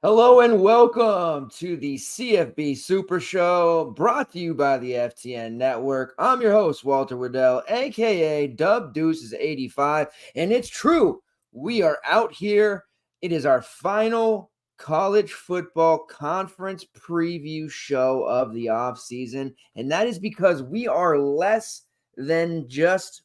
Hello and welcome to the CFB Super Show, brought to you by the FTN Network. I'm your host, Walter Waddell, aka Dub Deuces 85, and it's true. We are out here. It is our final college football conference preview show of the offseason, and that is because we are less than just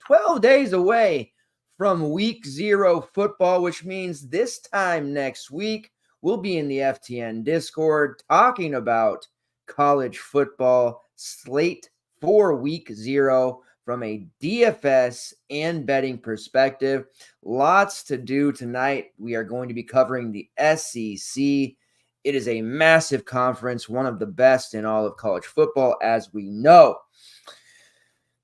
12 days away from week 0 football, which means this time next week, we'll be in the FTN Discord talking about college football slate for week 0 from a DFS and betting perspective. Lots to do tonight. We are going to be covering the SEC. It is a massive conference, one of the best in all of college football, as we know.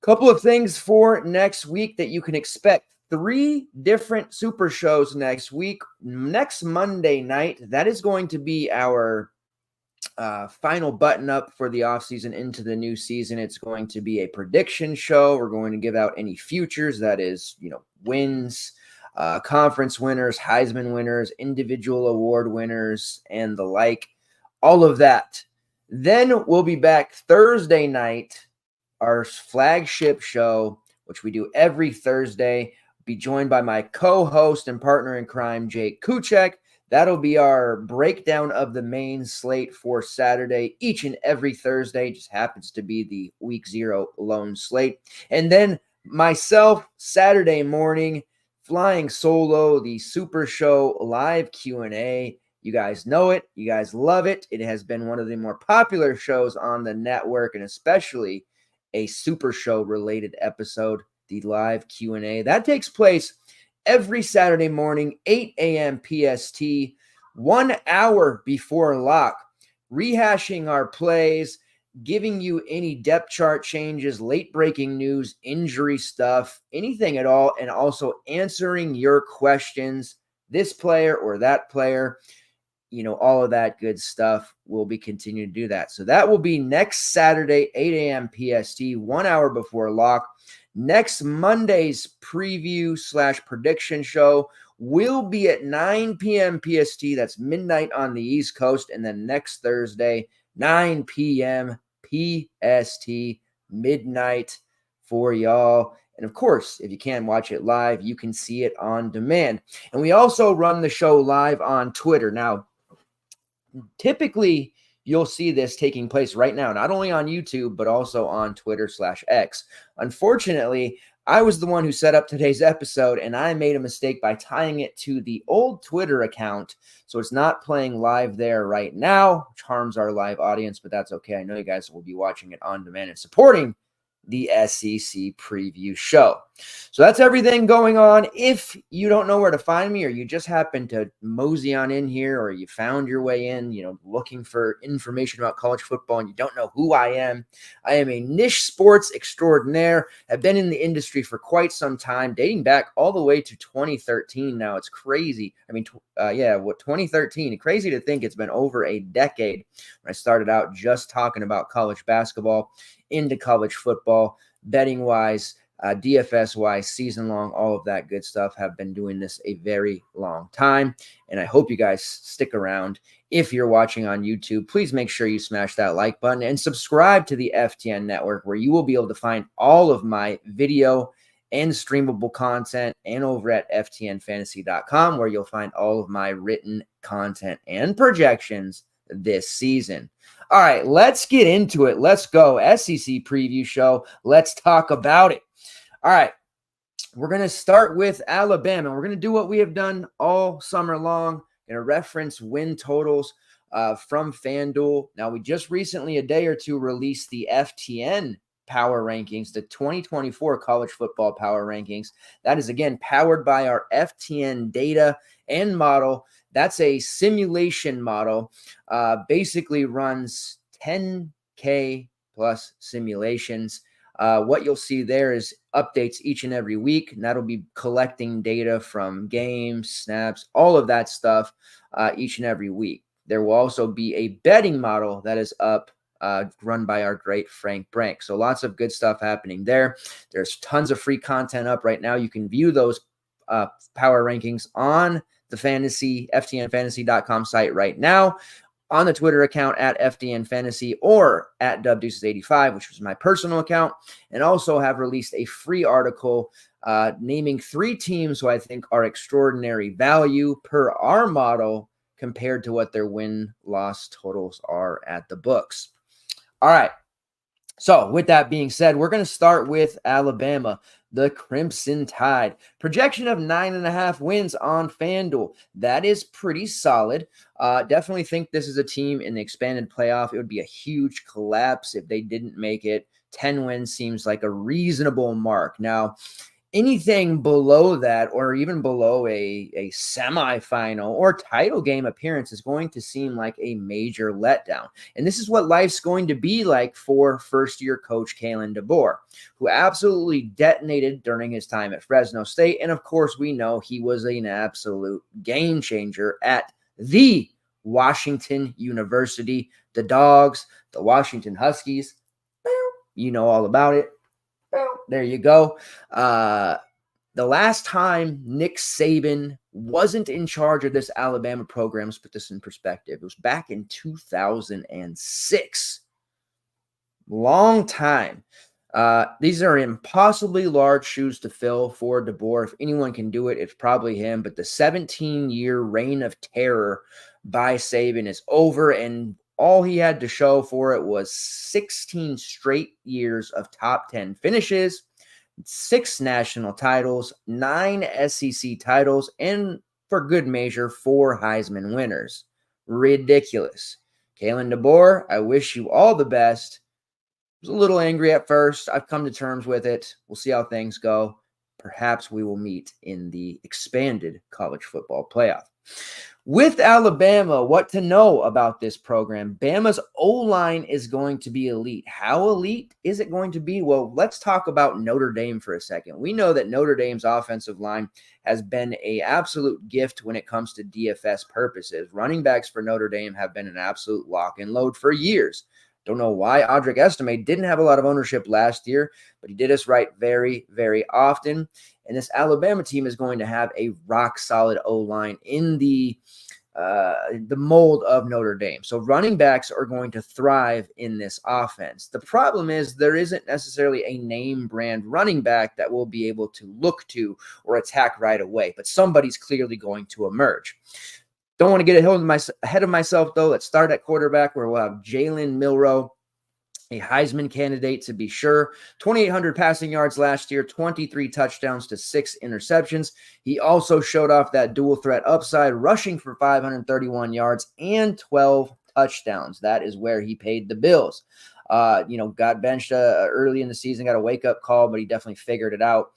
Couple of things for next week that you can expect. 3 different super shows next week. Next Monday night, that is going to be our final button up for the offseason into the new season. It's going to be a prediction show. We're going to give out any futures, that is, wins, conference winners, Heisman winners, individual award winners, and the like, all of that. Then we'll be back Thursday night, our flagship show, which we do every Thursday. Be joined by my co-host and partner in crime, Jake Kuchek. That'll be our breakdown of the main slate for Saturday each and every Thursday. Just happens to be the week 0 lone slate. And then myself, Saturday morning, flying solo, the Super Show live Q&A. You guys know it. You guys love it. It has been one of the more popular shows on the network, and especially a Super Show related episode, the live Q&A. That takes place every Saturday morning, 8 a.m. PST, 1 hour before lock, rehashing our plays, giving you any depth chart changes, late breaking news, injury stuff, anything at all, and also answering your questions, this player or that player, all of that good stuff. We'll be continuing to do that. So that will be next Saturday, 8 a.m. PST, 1 hour before lock. Next Monday's preview / prediction show will be at 9 p.m. PST. That's midnight on the East Coast. And then next Thursday, 9 p.m. PST, midnight for y'all. And of course, if you can't watch it live, you can see it on demand. And we also run the show live on Twitter. Now, typically, you'll see this taking place right now, not only on YouTube, but also on Twitter /X. Unfortunately, I was the one who set up today's episode, and I made a mistake by tying it to the old Twitter account. So it's not playing live there right now, which harms our live audience, but that's okay. I know you guys will be watching it on demand and supporting the SEC preview show. So that's everything going on. If you don't know where to find me, or you just happen to mosey on in here, or you found your way in, looking for information about college football and you don't know who I am a niche sports extraordinaire. I've been in the industry for quite some time, dating back all the way to 2013 now. It's crazy. 2013. Crazy to think it's been over a decade when I started out just talking about college basketball into college football, betting wise, DFS wise, season long, all of that good stuff. Have been doing this a very long time, and I hope you guys stick around. If you're watching on YouTube, please make sure you smash that like button and subscribe to the FTN Network, where you will be able to find all of my video and streamable content, and over at ftnfantasy.com, where you'll find all of my written content and projections this season. All right, let's get into it. Let's go. SEC preview show. Let's talk about it. All right, we're going to start with Alabama. We're going to do what we have done all summer long. Going to reference win totals from FanDuel. Now, we just recently, a day or two, released the FTN power rankings, the 2024 college football power rankings. That is, again, powered by our FTN data and model. That's a simulation model, basically runs 10K plus simulations. What you'll see there is updates each and every week, and that'll be collecting data from games, snaps, all of that stuff each and every week. There will also be a betting model that is up, run by our great Frank Brank. So lots of good stuff happening there. There's tons of free content up right now. You can view those power rankings on the fantasy, ftnfantasy.com site right now, on the Twitter account at FDNFantasy or at Dubdeuces85, which was my personal account, and also have released a free article naming 3 teams who I think are extraordinary value per our model compared to what their win-loss totals are at the books. All right. So with that being said, we're going to start with Alabama, the Crimson Tide. Projection of 9.5 wins on FanDuel. That is pretty solid. Definitely think this is a team in the expanded playoff. It would be a huge collapse if they didn't make it. 10 wins seems like a reasonable mark. Now, anything below that or even below a semifinal or title game appearance is going to seem like a major letdown. And this is what life's going to be like for first-year coach Kalen DeBoer, who absolutely detonated during his time at Fresno State. And, of course, we know he was an absolute game changer at the Washington University. The Dogs, the Washington Huskies, you know all about it. There you go. The last time Nick Saban wasn't in charge of this Alabama program, let's put this in perspective, it was back in 2006. Long time. These are impossibly large shoes to fill for DeBoer. If anyone can do it, it's probably him. But the 17-year reign of terror by Saban is over, and all he had to show for it was 16 straight years of top 10 finishes, 6 national titles, 9 SEC titles, and for good measure, 4 Heisman winners. Ridiculous. Kalen DeBoer, I wish you all the best. I was a little angry at first. I've come to terms with it. We'll see how things go. Perhaps we will meet in the expanded college football playoff. With Alabama, what to know about this program? Bama's O-line is going to be elite. How elite is it going to be? Well, let's talk about Notre Dame for a second. We know that Notre Dame's offensive line has been an absolute gift when it comes to DFS purposes. Running backs for Notre Dame have been an absolute lock and load for years. Don't know why Audric Estime didn't have a lot of ownership last year, but he did us right very, very often. And this Alabama team is going to have a rock-solid O-line in the mold of Notre Dame. So running backs are going to thrive in this offense. The problem is there isn't necessarily a name brand running back that we'll be able to look to or attack right away, but somebody's clearly going to emerge. Don't want to get ahead of myself, though. Let's start at quarterback, where we'll have Jalen Milroe, a Heisman candidate to be sure. 2,800 passing yards last year, 23 touchdowns to 6 interceptions. He also showed off that dual threat upside, rushing for 531 yards and 12 touchdowns. That is where he paid the bills. Got benched early in the season, got a wake-up call, but he definitely figured it out.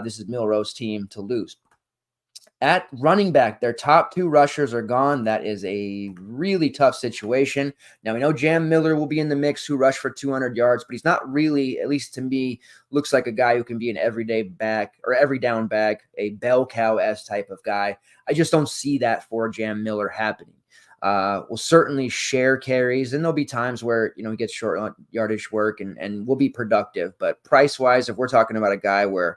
This is Milroe's team to lose. At running back, their top 2 rushers are gone. That is a really tough situation. Now, we know Jam Miller will be in the mix, who rushed for 200 yards, but he's not really, at least to me, looks like a guy who can be an everyday back or every down back, a bell cow-esque type of guy. I just don't see that for Jam Miller happening. Will certainly share carries, and there'll be times where, he gets short yardage work and will be productive. But price-wise, if we're talking about a guy where,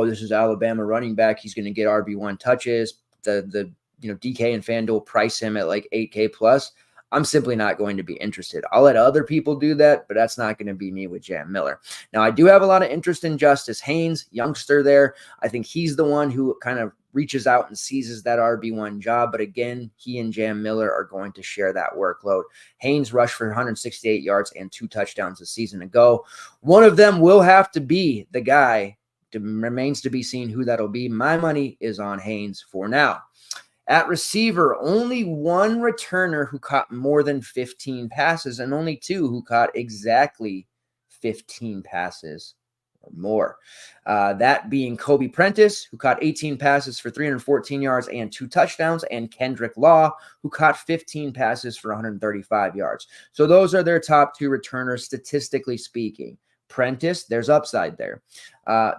this is Alabama running back, he's going to get RB1 touches, the DK and FanDuel price him at like $8K plus, I'm simply not going to be interested. I'll let other people do that, but that's not going to be me with Jam Miller. Now, I do have a lot of interest in Justice Haynes, youngster there. I think he's the one who kind of reaches out and seizes that RB1 job. But again, he and Jam Miller are going to share that workload. Haynes rushed for 168 yards and 2 touchdowns a season ago. One of them will have to be the guy. It remains to be seen who that'll be. My money is on Haynes for now. At receiver, only 1 returner who caught more than 15 passes and only 2 who caught exactly 15 passes or more. That being Kobe Prentice, who caught 18 passes for 314 yards and 2 touchdowns, and Kendrick Law, who caught 15 passes for 135 yards. So those are their top 2 returners, statistically speaking. Prentice, there's upside there.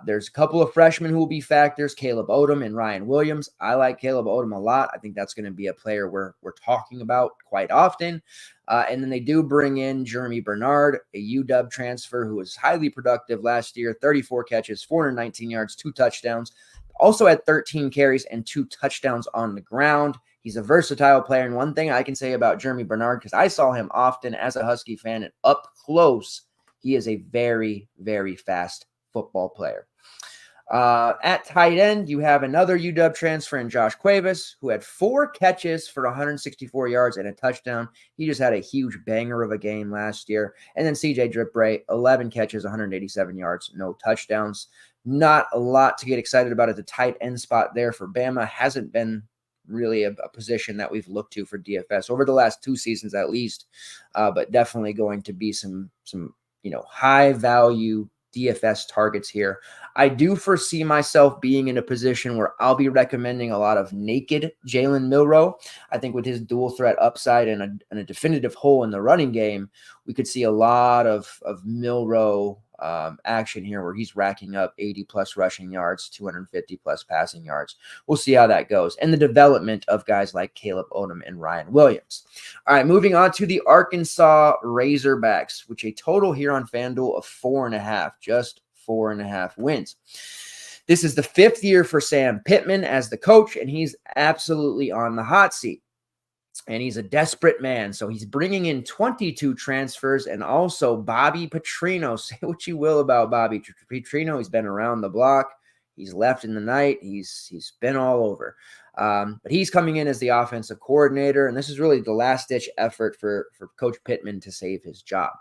There's a couple of freshmen who will be factors, Caleb Odom and Ryan Williams. I like Caleb Odom a lot. I think that's going to be a player we're talking about quite often. And then they do bring in Jeremy Bernard, a UW transfer who was highly productive last year, 34 catches, 419 yards, 2 touchdowns. Also had 13 carries and 2 touchdowns on the ground. He's a versatile player. And one thing I can say about Jeremy Bernard, because I saw him often as a Husky fan and up close, he is a very, very fast football player. At tight end, you have another UW transfer in Josh Cuevas, who had 4 catches for 164 yards and a touchdown. He just had a huge banger of a game last year. And then CJ Dripbray, 11 catches, 187 yards, no touchdowns. Not a lot to get excited about at the tight end spot there for Bama. Hasn't been really a position that we've looked to for DFS over the last 2 seasons at least, but definitely going to be some high value DFS targets here. I do foresee myself being in a position where I'll be recommending a lot of naked Jalen Milroe. I think with his dual threat upside and a definitive hole in the running game, we could see a lot of Milroe action here where he's racking up 80 plus rushing yards, 250 plus passing yards. We'll see how that goes. And the development of guys like Caleb Odom and Ryan Williams. All right, moving on to the Arkansas Razorbacks, which a total here on FanDuel of 4.5, just 4.5 wins. This is the 5th year for Sam Pittman as the coach, and he's absolutely on the hot seat. And he's a desperate man. So he's bringing in 22 transfers and also Bobby Petrino. Say what you will about Bobby Petrino. He's been around the block. He's left in the night. He's been all over. But he's coming in as the offensive coordinator. And this is really the last-ditch effort for Coach Pittman to save his job.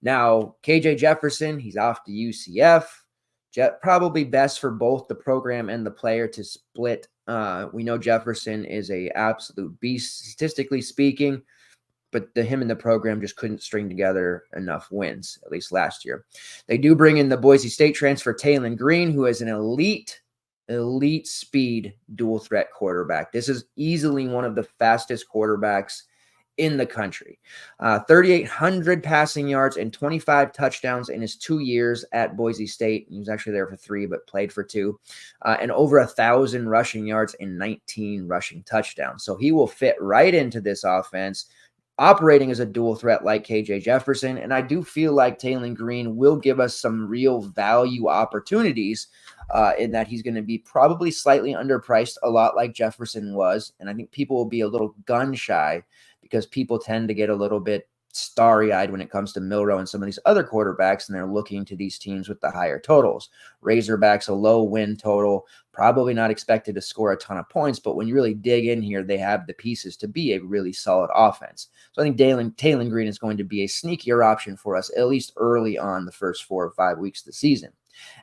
Now, KJ Jefferson, he's off to UCF. Probably best for both the program and the player to split. We know Jefferson is a absolute beast, statistically speaking, but him and the program just couldn't string together enough wins, at least last year. They do bring in the Boise State transfer, Taylon Green, who is an elite speed dual threat quarterback. This is easily one of the fastest quarterbacks in the country. 3,800 passing yards and 25 touchdowns in his 2 years at Boise State. He was actually there for 3, but played for 2. And over 1,000 rushing yards and 19 rushing touchdowns. So he will fit right into this offense, operating as a dual threat like KJ Jefferson. And I do feel like Taylon Green will give us some real value opportunities in that he's going to be probably slightly underpriced, a lot like Jefferson was. And I think people will be a little gun shy because people tend to get a little bit starry-eyed when it comes to Milroe and some of these other quarterbacks, and they're looking to these teams with the higher totals. Razorbacks, a low win total, probably not expected to score a ton of points, but when you really dig in here, they have the pieces to be a really solid offense. So I think Taylon Green is going to be a sneakier option for us, at least early on the first 4 or 5 weeks of the season.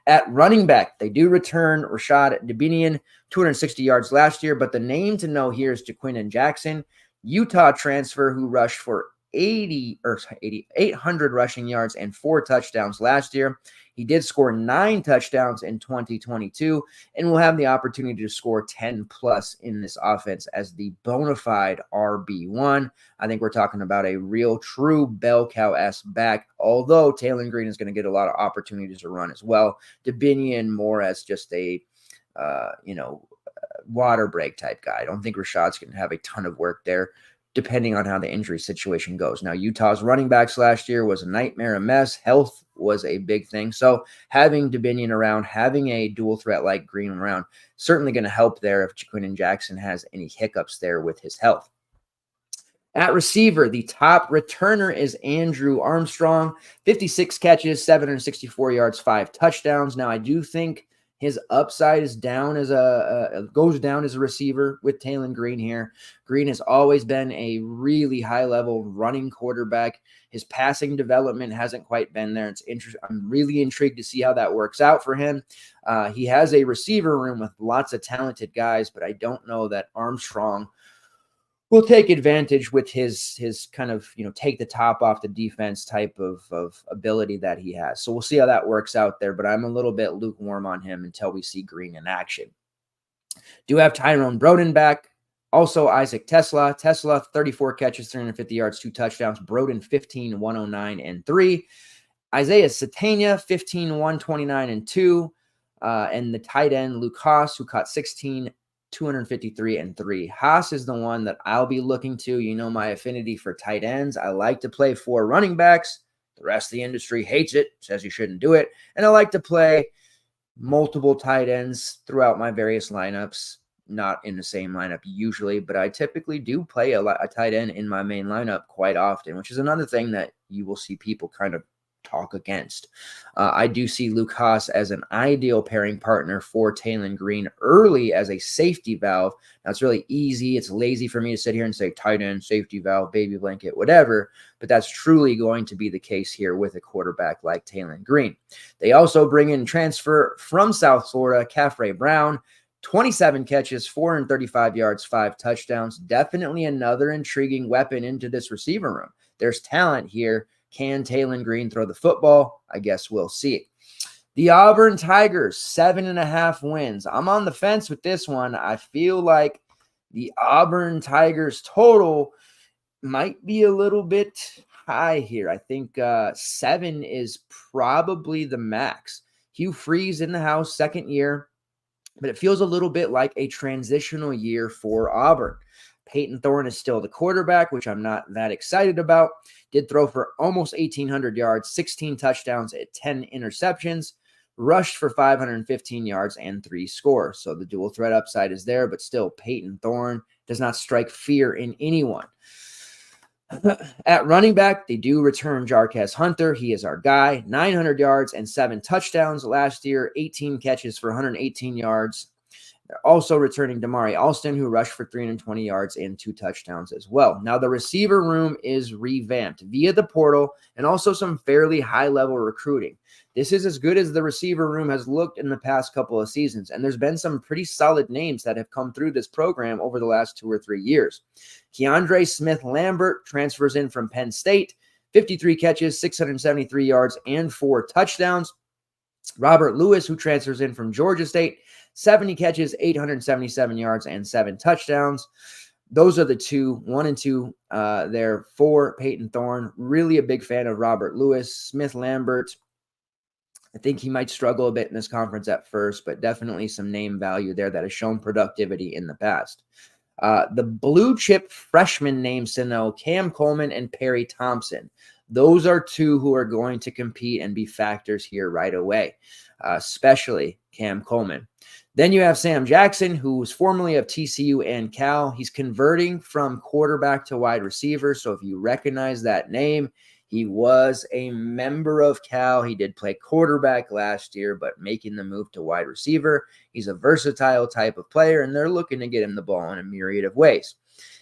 At running back, they do return Rashad Dubinian, 260 yards last year, but the name to know here is Jaquinton Jackson, Utah transfer who rushed for 800 rushing yards and 4 touchdowns last year. He did score 9 touchdowns in 2022 and will have the opportunity to score 10 plus in this offense as the bona fide RB1. I think we're talking about a real true bell cow-esque back, although Taylon Green is going to get a lot of opportunities to run as well. Dubinian more as just a, water break type guy. I don't think Rashad's going to have a ton of work there, depending on how the injury situation goes. Now, Utah's running backs last year was a nightmare, a mess. Health was a big thing. So having Dubinian around, having a dual threat like Green around, certainly going to help there if Jaquinton Jackson has any hiccups there with his health. At receiver, the top returner is Andrew Armstrong, 56 catches, 764 yards, 5 touchdowns. Now, I do think his upside is down goes down as a receiver with Taylon Green here. Green has always been a really high-level running quarterback. His passing development hasn't quite been there. I'm really intrigued to see how that works out for him. He has a receiver room with lots of talented guys, but I don't know that Armstrong will take advantage with his kind of, take the top off the defense type of ability that he has. So we'll see how that works out there, but I'm a little bit lukewarm on him until we see Green in action. Do have Tyrone Broden back. Also Isaac Tesla, 34 catches, 350 yards, 2 touchdowns. Broden 15, 109, and 3. Isaiah Satania, 15, 129, and 2. And the tight end, Luke Haas, who caught 16, 253, and 3. Haas is the one that I'll be looking to. You know my affinity for tight ends. I like to play 4 running backs. The rest of the industry hates it, says you shouldn't do it. And I like to play multiple tight ends throughout my various lineups. Not in the same lineup usually, but I typically do play a tight end in my main lineup quite often, which is another thing that you will see people kind of talk against. I do see Luke Haas as an ideal pairing partner for Taylon Green early as a safety valve. Now, it's really easy. It's lazy for me to sit here and say tight end, safety valve, baby blanket, whatever, but that's truly going to be the case here with a quarterback like Taylon Green. They also bring in transfer from South Florida, Caffrey Brown, 27 catches, 435 yards, 5 touchdowns. Definitely another intriguing weapon into this receiver room. There's talent here. Can Taylon Green throw the football? I guess we'll see. The Auburn Tigers, 7.5 wins. I'm on the fence with this one. I feel like the Auburn Tigers total might be a little bit high here. I think 7 is probably the max. Hugh Freeze in the house, second year, but it feels a little bit like a transitional year for Auburn. Peyton Thorne is still the quarterback, which I'm not that excited about. Did throw for almost 1,800 yards, 16 touchdowns at 10 interceptions, rushed for 515 yards and 3 scores. So the dual threat upside is there, but still Peyton Thorne does not strike fear in anyone. At running back, they do return Jarquez Hunter. He is our guy. 900 yards and 7 touchdowns last year, 18 catches for 118 yards. They're also returning Damari Alston, who rushed for 320 yards and 2 touchdowns as well. Now, the receiver room is revamped via the portal and also some fairly high-level recruiting. This is as good as the receiver room has looked in the past couple of seasons, and there's been some pretty solid names that have come through this program over the last 2 or 3 years. Keandre Smith-Lambert transfers in from Penn State, 53 catches, 673 yards, and 4 touchdowns. Robert Lewis, who transfers in from Georgia State, 70 catches, 877 yards, and 7 touchdowns. Those are the 2, 1 and 2 there for Peyton Thorne. Really a big fan of Robert Lewis. Smith-Lambert, I think he might struggle a bit in this conference at first, but definitely some name value there that has shown productivity in the past. The blue chip freshman names to know, Cam Coleman and Perry Thompson. Those are 2 who are going to compete and be factors here right away, especially Cam Coleman. Then you have Sam Jackson, who was formerly of TCU and Cal. He's converting from quarterback to wide receiver. So if you recognize that name, he was a member of Cal. He did play quarterback last year, but making the move to wide receiver. He's a versatile type of player, and they're looking to get him the ball in a myriad of ways.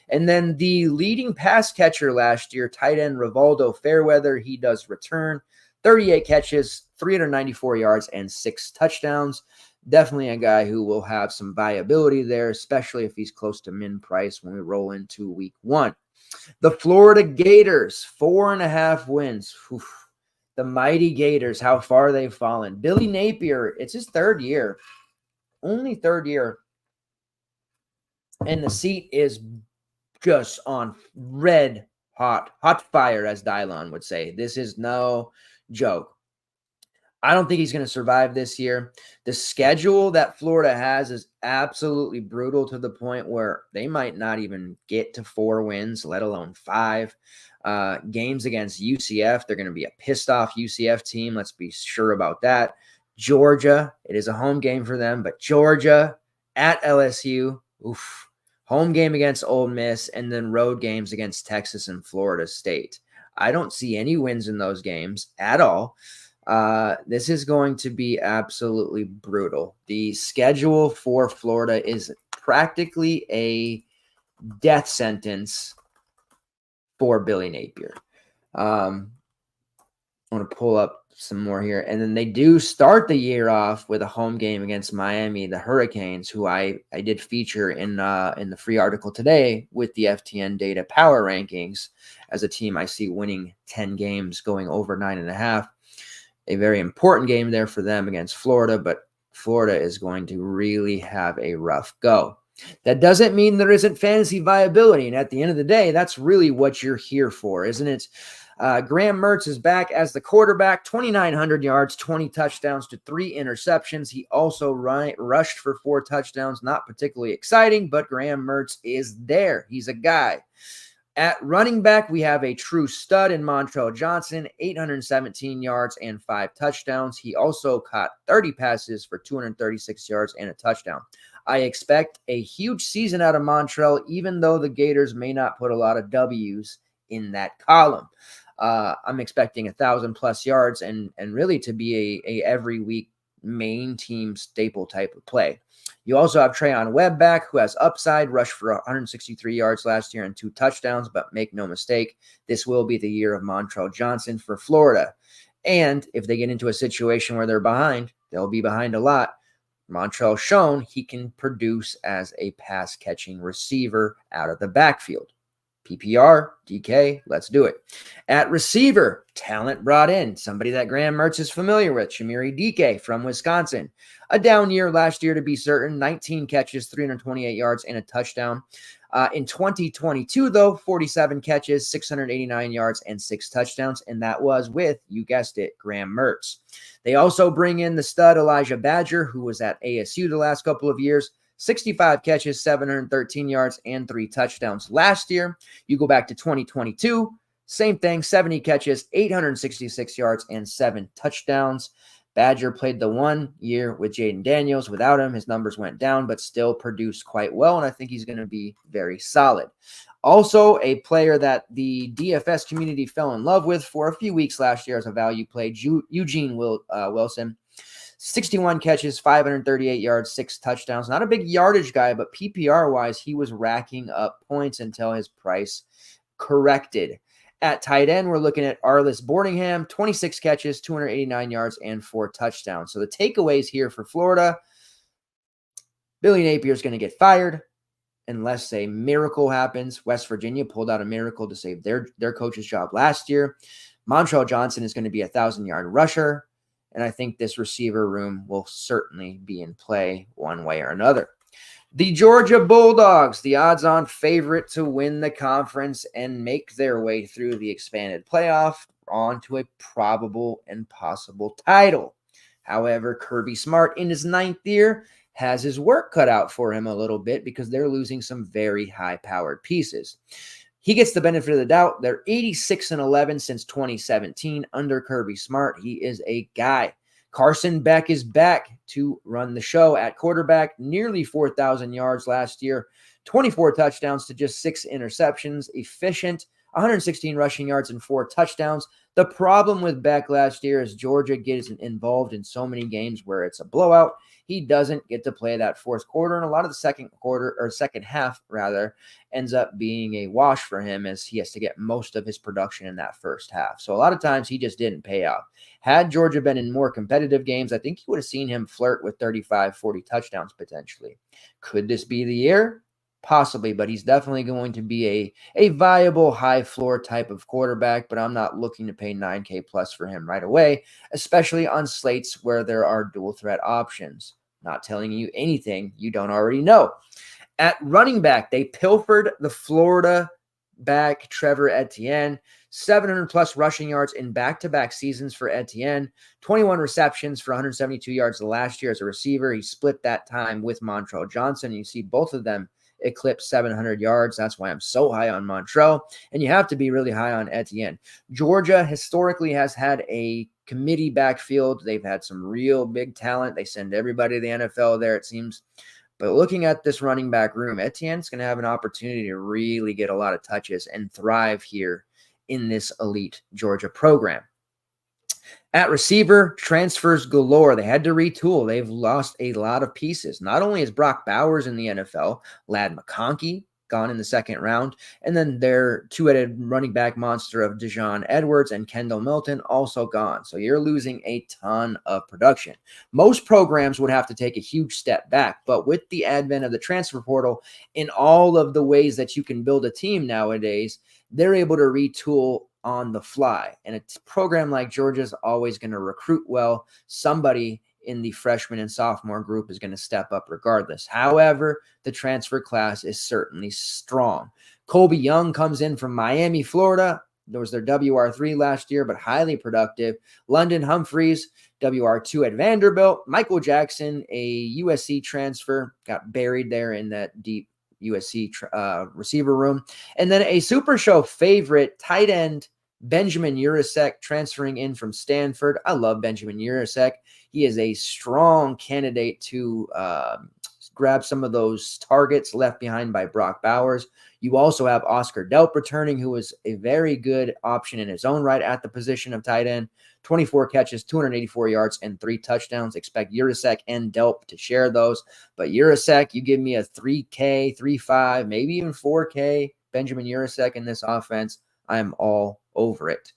And then the leading pass catcher last year, tight end Rivaldo Fairweather, he does return. 38 catches, 394 yards, and 6 touchdowns. Definitely a guy who will have some viability there, especially if he's close to min price when we roll into week 1. The Florida Gators, 4.5 wins. Oof. The mighty Gators, how far they've fallen. Billy Napier, it's his 3rd year. Only 3rd year. And the seat is just on red hot fire, as Dylon would say. This is no joke. I don't think he's going to survive this year. The schedule that Florida has is absolutely brutal to the point where they might not even get to 4 wins, let alone 5. Games against UCF, they're going to be a pissed off UCF team. Let's be sure about that. Georgia, it is a home game for them, but Georgia at LSU, oof. Home game against Ole Miss, and then road games against Texas and Florida State. I don't see any wins in those games at all. This is going to be absolutely brutal. The schedule for Florida is practically a death sentence for Billy Napier. I want to pull up some more here. And then they do start the year off with a home game against Miami, the Hurricanes, who I did feature in the free article today with the FTN data power rankings as a team I see winning 10 games, going over 9.5. A very important game there for them against Florida, but Florida is going to really have a rough go. That doesn't mean there isn't fantasy viability. And at the end of the day, that's really what you're here for, isn't it? Graham Mertz is back as the quarterback, 2,900 yards, 20 touchdowns to 3 interceptions. He also rushed for 4 touchdowns. Not particularly exciting, but Graham Mertz is there. He's a guy. At running back, we have a true stud in Montrell Johnson, 817 yards and 5 touchdowns. He also caught 30 passes for 236 yards and a touchdown. I expect a huge season out of Montrell, even though the Gators may not put a lot of W's in that column. I'm expecting 1,000+ yards and really to be a every week main team staple type of play. You also have Trayon Webb back, who has upside, rushed for 163 yards last year and 2 touchdowns, but make no mistake, this will be the year of Montrell Johnson for Florida. And if they get into a situation where they're behind, they'll be behind a lot. Montrell's shown he can produce as a pass-catching receiver out of the backfield. PPR, DK, let's do it. At receiver, talent brought in. Somebody that Graham Mertz is familiar with, Shamiri DK from Wisconsin. A down year last year to be certain, 19 catches, 328 yards, and a touchdown. In 2022, though, 47 catches, 689 yards, and 6 touchdowns, and that was with, you guessed it, Graham Mertz. They also bring in the stud Elijah Badger, who was at ASU the last couple of years. 65 catches, 713 yards, and 3 touchdowns last year. You go back to 2022, same thing, 70 catches, 866 yards, and 7 touchdowns. Badger played the 1 year with Jaden Daniels. Without him, his numbers went down, but still produced quite well, and I think he's going to be very solid. Also, a player that the DFS community fell in love with for a few weeks last year as a value play, Eugene Wilson. 61 catches, 538 yards, 6 touchdowns. Not a big yardage guy, but PPR-wise, he was racking up points until his price corrected. At tight end, we're looking at Arliss Boardingham, 26 catches, 289 yards, and 4 touchdowns. So the takeaways here for Florida, Billy Napier is going to get fired unless a miracle happens. West Virginia pulled out a miracle to save their coach's job last year. Montrell Johnson is going to be a 1,000-yard rusher. And I think this receiver room will certainly be in play one way or another. The Georgia Bulldogs, the odds-on favorite to win the conference and make their way through the expanded playoff onto a probable and possible title. However, Kirby Smart in his 9th year has his work cut out for him a little bit because they're losing some very high-powered pieces. He gets the benefit of the doubt. They're 86-11 since 2017 under Kirby Smart. He is a guy. Carson Beck is back to run the show at quarterback. Nearly 4,000 yards last year. 24 touchdowns to just 6 interceptions. Efficient. 116 rushing yards and 4 touchdowns. The problem with Beck last year is Georgia gets involved in so many games where it's a blowout. He doesn't get to play that fourth quarter, and a lot of the second half ends up being a wash for him as he has to get most of his production in that first half. So a lot of times he just didn't pay off. Had Georgia been in more competitive games, I think you would have seen him flirt with 35, 40 touchdowns potentially. Could this be the year? Possibly, but he's definitely going to be a viable high floor type of quarterback, but I'm not looking to pay $9K plus for him right away, especially on slates where there are dual threat options. Not telling you anything you don't already know. At running back, they pilfered the Florida back Trevor Etienne, 700+ rushing yards in back-to-back seasons for Etienne, 21 receptions for 172 yards last year as a receiver. He split that time with Montrell Johnson. You see both of them eclipse 700 yards. That's why I'm so high on Montrell, and you have to be really high on Etienne. Georgia historically has had a committee backfield. They've had some real big talent. They send everybody to the NFL there, it seems. But looking at this running back room, Etienne's going to have an opportunity to really get a lot of touches and thrive here in this elite Georgia program. At receiver, transfers galore. They had to retool. They've lost a lot of pieces. Not only is Brock Bowers in the NFL, Ladd McConkey gone in the second round, and then their two-headed running back monster of Dejon Edwards and Kendall Milton also gone. So you're losing a ton of production. Most programs would have to take a huge step back, but with the advent of the transfer portal, in all of the ways that you can build a team nowadays, they're able to retool on the fly. And a program like Georgia is always going to recruit well. Somebody in the freshman and sophomore group is going to step up regardless. However, the transfer class is certainly strong. Colby Young comes in from Miami, Florida. There was their WR3 last year, but highly productive. London Humphreys, WR2 at Vanderbilt. Michael Jackson, a USC transfer, got buried there in that deep USC receiver room. And then a SuperShow favorite, tight end, Benjamin Urasek, transferring in from Stanford. I love Benjamin Urasek. He is a strong candidate to grab some of those targets left behind by Brock Bowers. You also have Oscar Delp returning, who is a very good option in his own right at the position of tight end. 24 catches, 284 yards, and 3 touchdowns. Expect Urasek and Delp to share those. But Urasek, you give me a 3K, 3.5, maybe even 4K Benjamin Urasek in this offense, I'm all over it.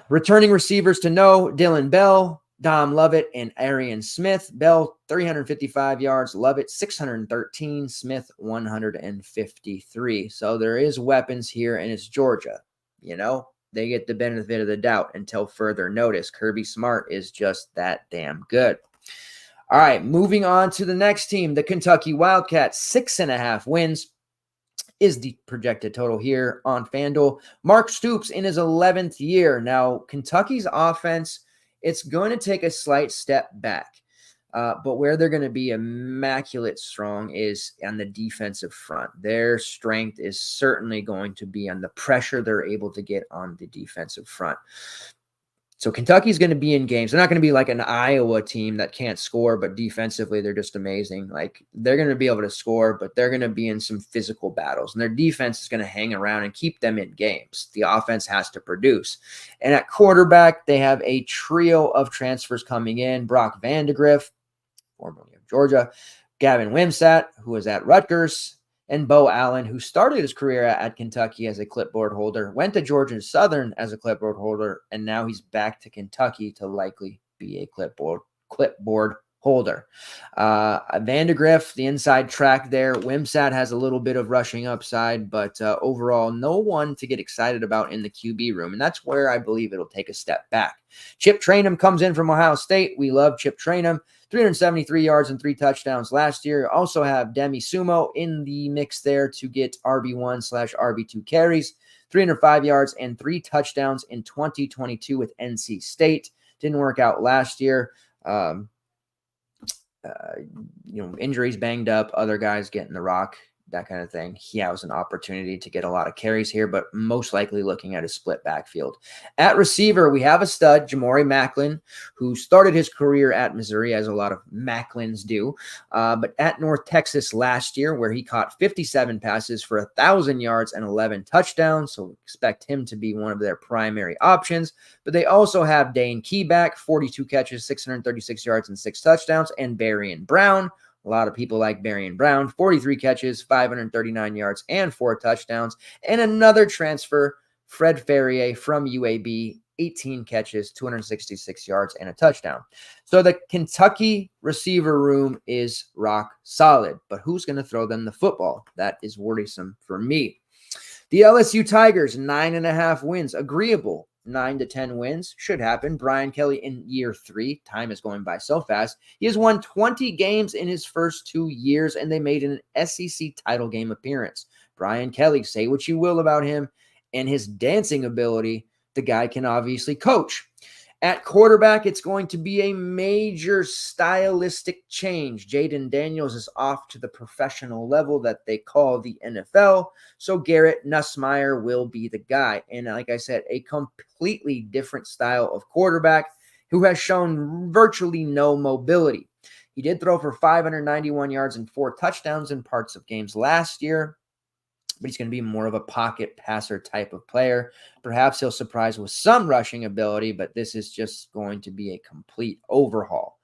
Returning receivers to know, Dylan Bell, Dom Lovett, and Arian Smith. Bell, 355 yards. Lovett, 613. Smith, 153. So there is weapons here, and it's Georgia. You know, they get the benefit of the doubt until further notice. Kirby Smart is just that damn good. All right, moving on to the next team, the Kentucky Wildcats. 6.5 wins is the projected total here on FanDuel. Mark Stoops in his 11th year. Now, Kentucky's offense, it's going to take a slight step back. But where they're going to be immaculate strong is on the defensive front. Their strength is certainly going to be on the pressure they're able to get on the defensive front. So Kentucky's going to be in games. They're not going to be like an Iowa team that can't score, but defensively they're just amazing. Like, they're going to be able to score, but they're going to be in some physical battles. And their defense is going to hang around and keep them in games. The offense has to produce. And at quarterback, they have a trio of transfers coming in. Brock Vandegrift, formerly of Georgia, Gavin Wimsatt, who is at Rutgers, and Bo Allen, who started his career at Kentucky as a clipboard holder, went to Georgia Southern as a clipboard holder, and now he's back to Kentucky to likely be a clipboard holder. Vandegrift, the inside track there. Wimsatt has a little bit of rushing upside, but overall, no one to get excited about in the QB room, and that's where I believe it'll take a step back. Chip Trayanum comes in from Ohio State. We love Chip Trayanum. 373 yards and 3 touchdowns last year. Also have Demi Sumo in the mix there to get RB1/RB2 carries. 305 yards and 3 touchdowns in 2022 with NC State. Didn't work out last year. Injuries, banged up, other guys getting the rock, that kind of thing. He has an opportunity to get a lot of carries here, but most likely looking at a split backfield. At receiver, we have a stud, Jamori Macklin, who started his career at Missouri, as a lot of Macklins do, but at North Texas last year, where he caught 57 passes for 1,000 yards and 11 touchdowns, so expect him to be one of their primary options. But they also have Dane Keyback, 42 catches, 636 yards, and 6 touchdowns, and Barian Brown. A lot of people like Barian Brown, 43 catches, 539 yards, and 4 touchdowns. And another transfer, Fred Ferrier from UAB, 18 catches, 266 yards, and a touchdown. So the Kentucky receiver room is rock solid. But who's going to throw them the football? That is worrisome for me. The LSU Tigers, 9.5 wins. Agreeable. 9 to 10 wins should happen. Brian Kelly in year 3. Time is going by so fast. He has won 20 games in his first 2 years, and they made an SEC title game appearance. Brian Kelly, say what you will about him and his dancing ability, the guy can obviously coach. At quarterback, it's going to be a major stylistic change. Jaden Daniels is off to the professional level that they call the NFL, so Garrett Nussmeier will be the guy. And like I said, a completely different style of quarterback who has shown virtually no mobility. He did throw for 591 yards and 4 touchdowns in parts of games last year, but he's going to be more of a pocket passer type of player. Perhaps he'll surprise with some rushing ability, but this is just going to be a complete overhaul.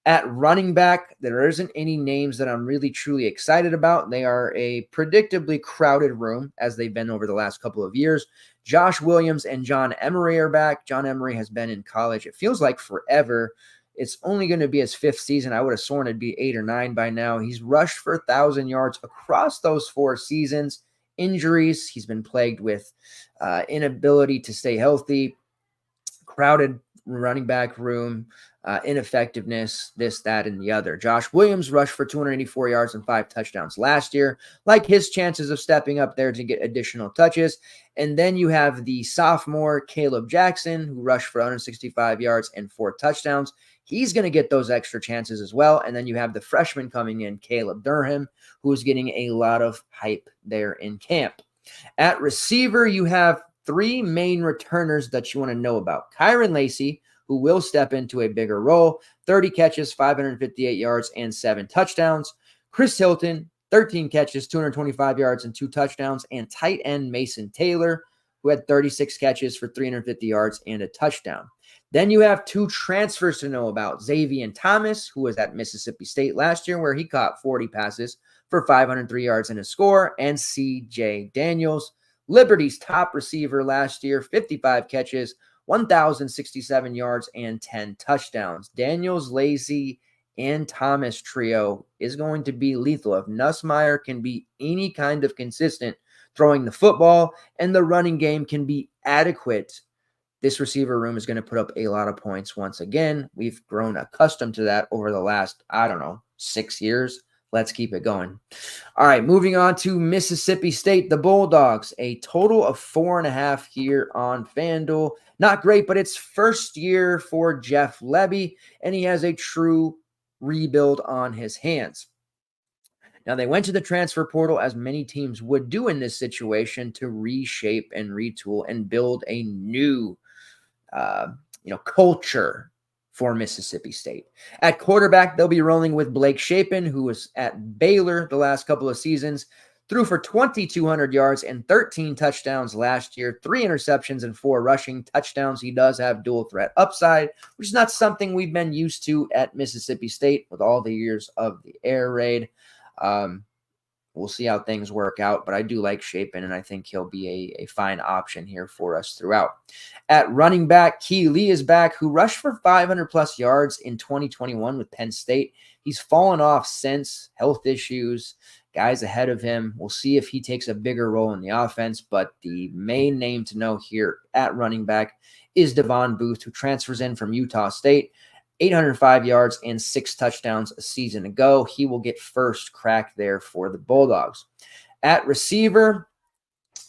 At running back, there isn't any names that I'm really truly excited about. They are a predictably crowded room, as they've been over the last couple of years. Josh Williams and John Emery are back. John Emery has been in college, it feels like forever. It's only going to be his 5th season. I would have sworn it'd be 8 or 9 by now. He's rushed for 1,000 yards across those 4 seasons. Injuries, he's been plagued with inability to stay healthy, crowded running back room. ineffectiveness, this, that, and the other. Josh Williams rushed for 284 yards and 5 touchdowns last year. Like his chances of stepping up there to get additional touches. And then you have the sophomore Caleb Jackson, who rushed for 165 yards and 4 touchdowns. He's going to get those extra chances as well. And then you have the freshman coming in, Caleb Durham, who is getting a lot of hype there in camp. At receiver, you have 3 main returners that you want to know about. Kyron Lacey, who will step into a bigger role, 30 catches, 558 yards, and 7 touchdowns. Chris Hilton, 13 catches, 225 yards, and 2 touchdowns. And tight end Mason Taylor, who had 36 catches for 350 yards and a touchdown. Then you have 2 transfers to know about. Xavier Thomas, who was at Mississippi State last year, where he caught 40 passes for 503 yards and a score, and C.J. Daniels, Liberty's top receiver last year, 55 catches, 1,067 yards, and 10 touchdowns. Daniels, Lacey, and Thomas trio is going to be lethal. If Nussmeier can be any kind of consistent throwing the football and the running game can be adequate, this receiver room is going to put up a lot of points once again. We've grown accustomed to that over the last, 6 years. Let's keep it going. All right, moving on to Mississippi State, the Bulldogs. A total of 4.5 here on FanDuel. Not great, but it's first year for Jeff Lebby, and he has a true rebuild on his hands. Now, they went to the transfer portal, as many teams would do in this situation, to reshape and retool and build a new culture for Mississippi State. At quarterback, they'll be rolling with Blake Shapen, who was at Baylor the last couple of seasons, threw for 2,200 yards and 13 touchdowns last year, 3 interceptions and 4 rushing touchdowns. He does have dual threat upside, which is not something we've been used to at Mississippi State with all the years of the air raid. We'll see how things work out, but I do like Shapen, and I think he'll be a fine option here for us throughout. At running back, Key Lee is back, who rushed for 500-plus yards in 2021 with Penn State. He's fallen off since, health issues, guys ahead of him. We'll see if he takes a bigger role in the offense, but the main name to know here at running back is Devon Booth, who transfers in from Utah State. 805 yards and 6 touchdowns a season ago. He will get first crack there for the Bulldogs. At receiver,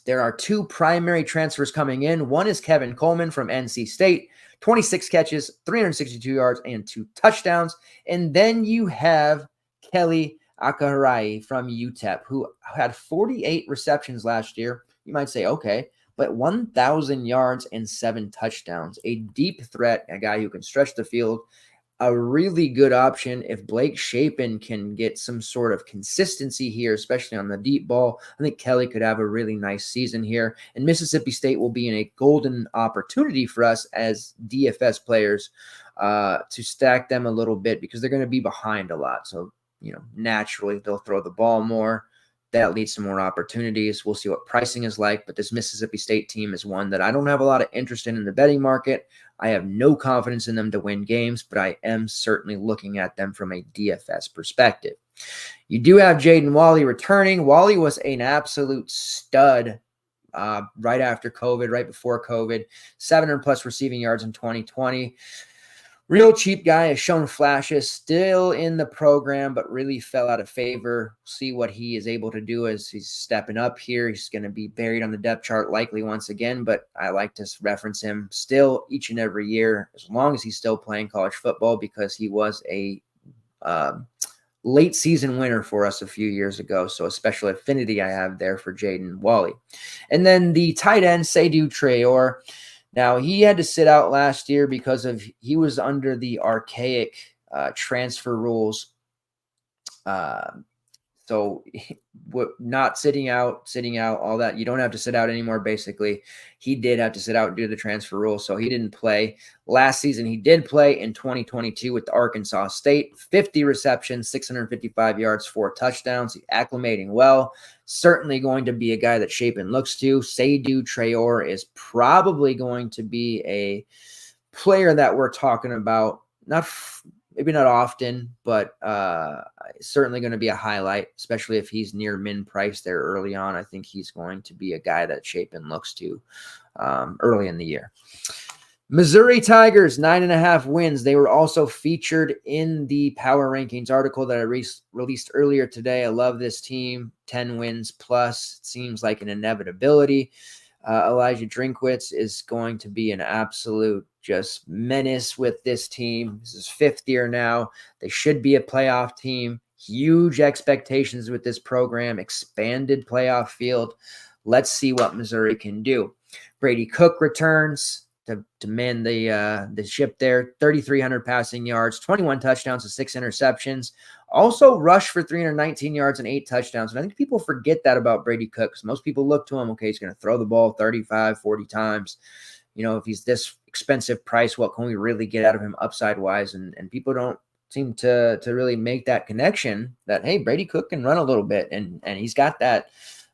there are 2 primary transfers coming in. One is Kevin Coleman from NC State, 26 catches, 362 yards, and 2 touchdowns. And then you have Kelly Akaharai from UTEP, who had 48 receptions last year. You might say, okay, but 1,000 yards and 7 touchdowns. A deep threat, a guy who can stretch the field, a really good option. If Blake Shapen can get some sort of consistency here, especially on the deep ball, I think Kelly could have a really nice season here. And Mississippi State will be in a golden opportunity for us as DFS players to stack them a little bit, because they're going to be behind a lot. So, naturally they'll throw the ball more. That leads to more opportunities. We'll see what pricing is like, but this Mississippi State team is one that I don't have a lot of interest in the betting market. I have no confidence in them to win games, but I am certainly looking at them from a DFS perspective. You do have Jaden Walley returning. Walley was an absolute stud right after COVID, right before COVID, 700-plus receiving yards in 2020. Real cheap guy, has shown flashes, still in the program, but really fell out of favor. See what he is able to do as he's stepping up here. He's going to be buried on the depth chart likely once again, but I like to reference him still each and every year, as long as he's still playing college football, because he was a late season winner for us a few years ago. So a special affinity I have there for Jaden Walley. And then the tight end, Seydou Traore. Now, he had to sit out last year because he was under the archaic transfer rules. So not sitting out, all that. You don't have to sit out anymore, basically. He did have to sit out due to the transfer rule, so he didn't play. Last season, he did play in 2022 with Arkansas State. 50 receptions, 655 yards, 4 touchdowns. He's acclimating well. Certainly going to be a guy that Shapen looks to. Seydou Traore is probably going to be a player that we're talking about, maybe not often, but certainly going to be a highlight, especially if he's near min price there early on. I think he's going to be a guy that Shapen looks to early in the year. Missouri Tigers, 9.5 wins. They were also featured in the Power Rankings article that I released earlier today. I love this team. 10 wins plus. It seems like an inevitability. Elijah Drinkwitz is going to be an absolute just menace with this team. This is 5th year now. They should be a playoff team. Huge expectations with this program. Expanded playoff field. Let's see what Missouri can do. Brady Cook returns to man the ship there. 3,300 passing yards, 21 touchdowns and 6 interceptions. Also rushed for 319 yards and 8 touchdowns. And I think people forget that about Brady Cook, because most people look to him, okay, he's going to throw the ball 35, 40 times. You know, if he's this expensive price, what can we really get out of him upside-wise? And people don't seem to really make that connection that, hey, Brady Cook can run a little bit, and he's got that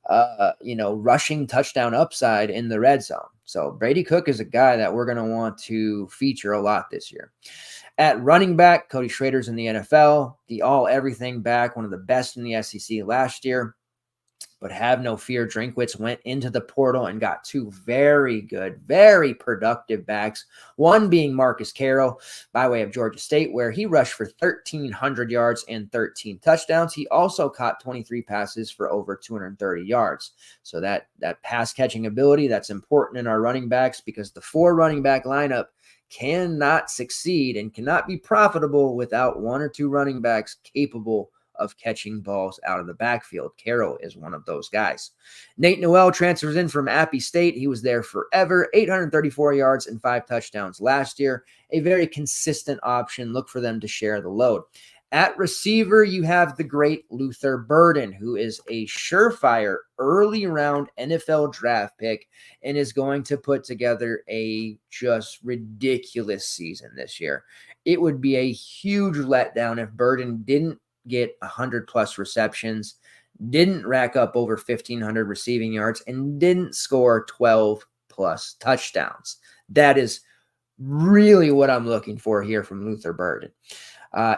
rushing touchdown upside in the red zone. So Brady Cook is a guy that we're going to want to feature a lot this year. At running back, Cody Schrader's in the NFL, the all-everything back, one of the best in the SEC last year. But have no fear, Drinkwitz went into the portal and got 2 very good, very productive backs. One being Marcus Carroll by way of Georgia State, where he rushed for 1,300 yards and 13 touchdowns. He also caught 23 passes for over 230 yards. So that pass catching ability, that's important in our running backs, because the 4 running back lineup cannot succeed and cannot be profitable without 1 or 2 running backs capable of catching balls out of the backfield. Carroll is one of those guys. Nate Noel transfers in from Appy State. He was there forever. 834 yards and 5 touchdowns last year. A very consistent option. Look for them to share the load. At receiver, you have the great Luther Burden, who is a surefire early round NFL draft pick and is going to put together a just ridiculous season this year. It would be a huge letdown if Burden didn't get 100 plus receptions, didn't rack up over 1,500 receiving yards, and didn't score 12 plus touchdowns. That is really what I'm looking for here from Luther Burden.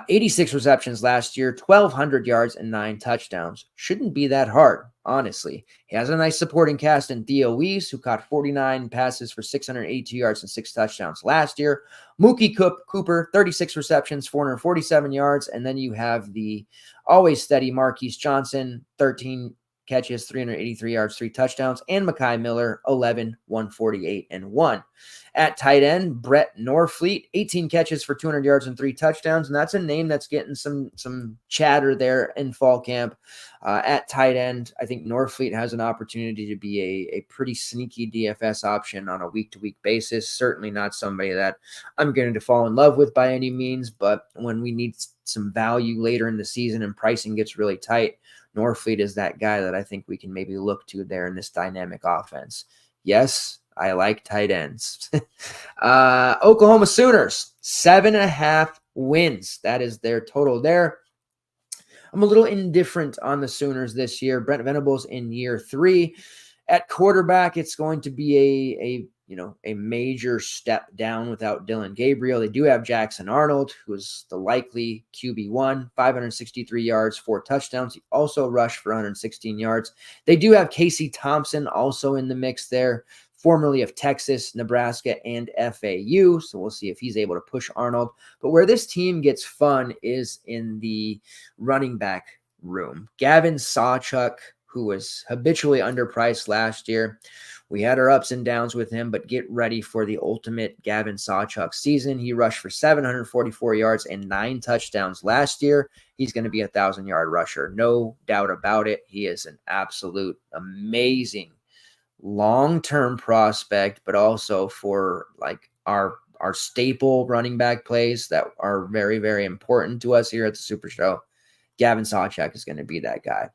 86 receptions last year, 1,200 yards and 9 touchdowns. Shouldn't be that hard, honestly. He has a nice supporting cast in Theo Weiss, who caught 49 passes for 682 yards and 6 touchdowns last year. Mookie Cooper, 36 receptions, 447 yards. And then you have the always steady Marquise Johnson, 13 catches, 383 yards, 3 touchdowns, and Mekhi Miller, 11, 148, and 1. At tight end, Brett Norfleet, 18 catches for 200 yards and 3 touchdowns, and that's a name that's getting some chatter there in fall camp. At tight end, I think Norfleet has an opportunity to be a pretty sneaky DFS option on a week-to-week basis. Certainly not somebody that I'm going to fall in love with by any means, but when we need some value later in the season and pricing gets really tight, Norfleet is that guy that I think we can maybe look to there in this dynamic offense. Yes, I like tight ends. Oklahoma Sooners, 7.5 wins. That is their total there. I'm a little indifferent on the Sooners this year. Brent Venables in year 3. At quarterback, it's going to be a major step down without Dylan Gabriel. They do have Jackson Arnold, who is the likely QB1, 563 yards, 4 touchdowns. He also rushed for 116 yards. They do have Casey Thompson also in the mix there, formerly of Texas, Nebraska, and FAU. So we'll see if he's able to push Arnold. But where this team gets fun is in the running back room. Gavin Sawchuk, who was habitually underpriced last year. We had our ups and downs with him, but get ready for the ultimate Gavin Sawchuk season. He rushed for 744 yards and 9 touchdowns last year. He's going to be a 1,000-yard rusher. No doubt about it. He is an absolute amazing long-term prospect, but also for like our staple running back plays that are very, very important to us here at the Super Show. Gavin Sawchuk is going to be that guy.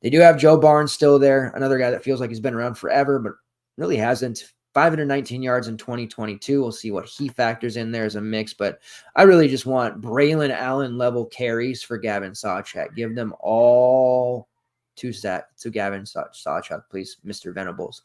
They do have Joe Barnes still there, another guy that feels like he's been around forever, but really hasn't. 519 yards in 2022. We'll see what he factors in there as a mix, but I really just want Braylon Allen level carries for Gavin Sawchuk. Give them all to Gavin Sawchuk, please, Mr. Venables.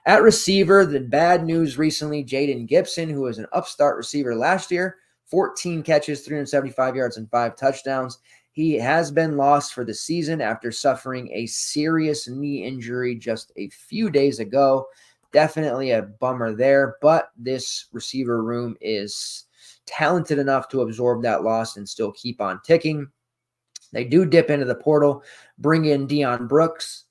At receiver, the bad news recently, Jaden Gibson, who was an upstart receiver last year, 14 catches, 375 yards, and 5 touchdowns. He has been lost for the season after suffering a serious knee injury just a few days ago. definitely a bummer there, but this receiver room is talented enough to absorb that loss and still keep on ticking. They do dip into the portal, bring in Burks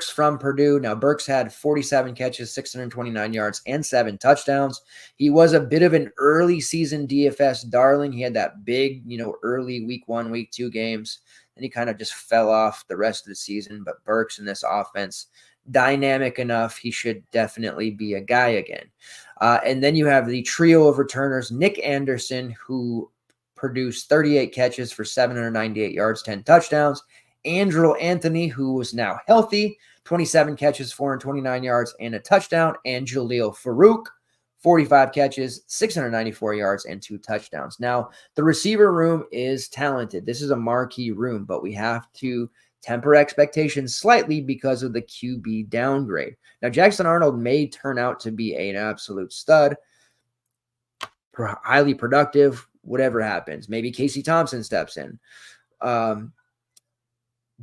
from Purdue. Now, Burks had 47 catches, 629 yards, and 7 touchdowns. He was a bit of an early season DFS darling. He had that big, early week 1, week 2 games. And he kind of just fell off the rest of the season. But Burks in this offense, dynamic enough, he should definitely be a guy again. And then you have the trio of returners, Nick Anderson, who produced 38 catches for 798 yards, 10 touchdowns. Andrew Anthony, who was now healthy, 27 catches, 429 yards, and a touchdown. And Jaleel Farouk, 45 catches, 694 yards, and 2 touchdowns. Now, the receiver room is talented. This is a marquee room, but we have to temper expectations slightly because of the QB downgrade. Now, Jackson Arnold may turn out to be an absolute stud, highly productive, whatever happens. Maybe Casey Thompson steps in.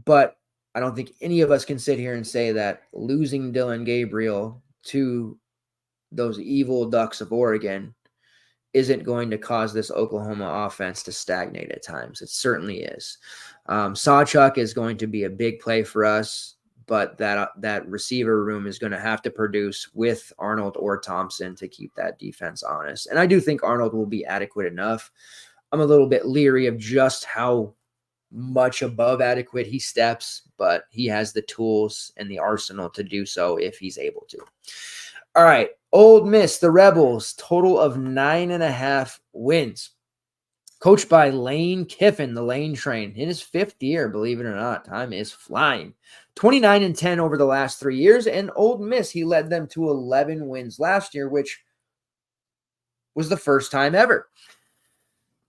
But I don't think any of us can sit here and say that losing Dylan Gabriel to those evil Ducks of Oregon isn't going to cause this Oklahoma offense to stagnate at times. It certainly is. Sawchuk is going to be a big play for us, but that receiver room is going to have to produce with Arnold or Thompson to keep that defense honest. And I do think Arnold will be adequate enough. I'm a little bit leery of just how much above adequate he steps, but he has the tools and the arsenal to do so if he's able to. All right, Ole Miss, the Rebels, total of 9.5 wins. Coached by Lane Kiffin, the Lane Train, in his 5th year, believe it or not. Time is flying. 29-10 over the last 3 years, and Ole Miss, he led them to 11 wins last year, which was the first time ever.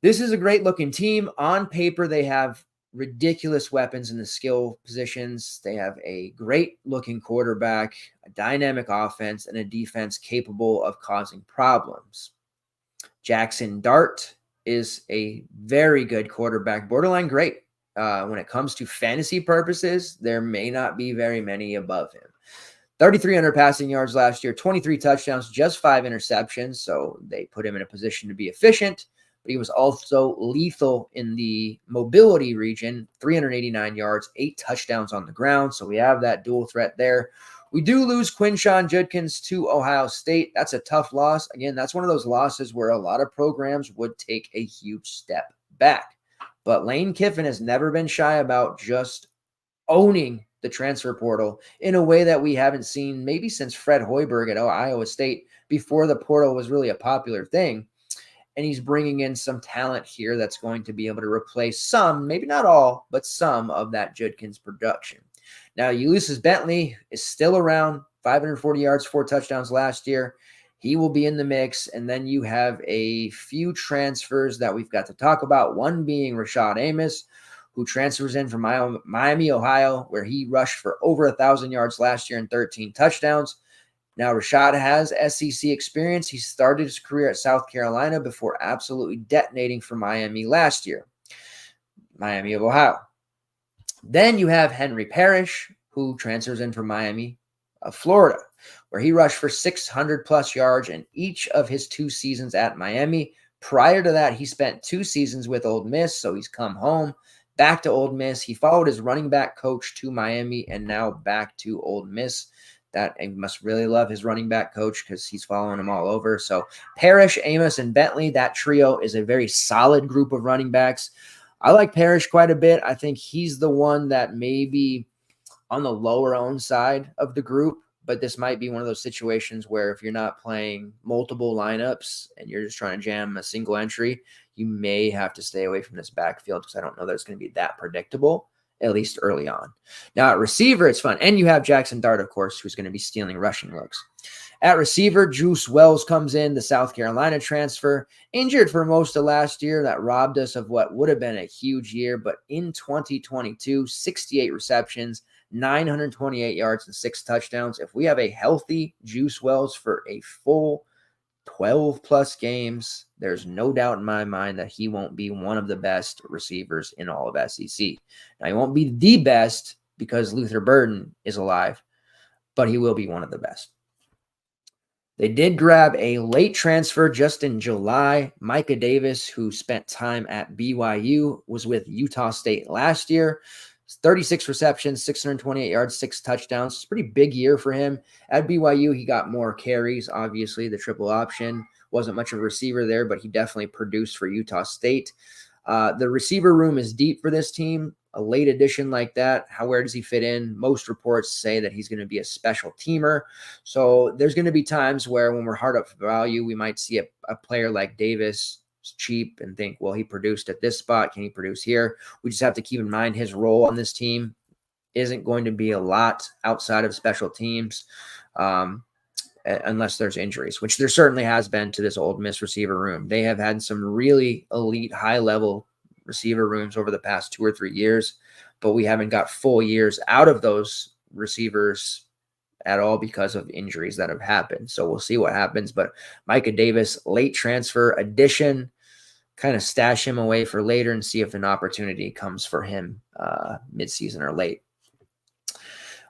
This is a great-looking team. On paper, they have ridiculous weapons in the skill positions. They have a great-looking quarterback, a dynamic offense, and a defense capable of causing problems. Jackson Dart is a very good quarterback, borderline great. When it comes to fantasy purposes, there may not be very many above him. 3,300 passing yards last year, 23 touchdowns, just 5 interceptions, so they put him in a position to be efficient. But he was also lethal in the mobility region, 389 yards, 8 touchdowns on the ground. So we have that dual threat there. We do lose Quinshon Judkins to Ohio State. That's a tough loss. Again, that's one of those losses where a lot of programs would take a huge step back. But Lane Kiffin has never been shy about just owning the transfer portal in a way that we haven't seen maybe since Fred Hoiberg at Iowa State, before the portal was really a popular thing. And he's bringing in some talent here that's going to be able to replace some, maybe not all, but some of that Judkins production. Now, Ulysses Bentley is still around, 540 yards, 4 touchdowns last year. He will be in the mix. And then you have a few transfers that we've got to talk about, one being Rashad Amos, who transfers in from Miami, Ohio, where he rushed for over 1,000 yards last year and 13 touchdowns. Now, Rashad has SEC experience. He started his career at South Carolina before absolutely detonating for Miami last year. Miami of Ohio. Then you have Henry Parrish, who transfers in from Miami of Florida, where he rushed for 600-plus yards in each of his 2 seasons at Miami. Prior to that, he spent 2 seasons with Ole Miss, so he's come home, back to Ole Miss. He followed his running back coach to Miami and now back to Ole Miss. That he must really love his running back coach because he's following him all over. So Parrish, Amos, and Bentley, that trio is a very solid group of running backs. I like Parrish quite a bit. I think he's the one that may be on the lower owned side of the group, but this might be one of those situations where if you're not playing multiple lineups and you're just trying to jam a single entry, you may have to stay away from this backfield because I don't know that it's going to be that predictable, at least early on. Now, at receiver, it's fun. And you have Jackson Dart, of course, who's going to be stealing rushing looks. At receiver, Juice Wells comes in, the South Carolina transfer, injured for most of last year. That robbed us of what would have been a huge year. But in 2022, 68 receptions, 928 yards, and 6 touchdowns. If we have a healthy Juice Wells for a full 12-plus games, there's no doubt in my mind that he won't be one of the best receivers in all of SEC. Now, he won't be the best because Luther Burden is alive, but he will be one of the best. They did grab a late transfer just in July. Micah Davis, who spent time at BYU, was with Utah State last year. 36 receptions, 628 yards, 6 touchdowns. It's a pretty big year for him. At BYU, he got more carries, obviously, the triple option. Wasn't much of a receiver there, but he definitely produced for Utah State. The receiver room is deep for this team. A late addition like that, where does he fit in? Most reports say that he's going to be a special teamer. So there's going to be times where when we're hard up for value, we might see a player like Davis cheap and think, well, he produced at this spot. Can he produce here? We just have to keep in mind his role on this team isn't going to be a lot outside of special teams. Unless there's injuries, which there certainly has been to this Ole Miss receiver room. They have had some really elite, high-level receiver rooms over the past 2 or 3 years, but we haven't got full years out of those receivers at all because of injuries that have happened. So we'll see what happens. But Micah Davis, late transfer addition, kind of stash him away for later and see if an opportunity comes for him midseason or late.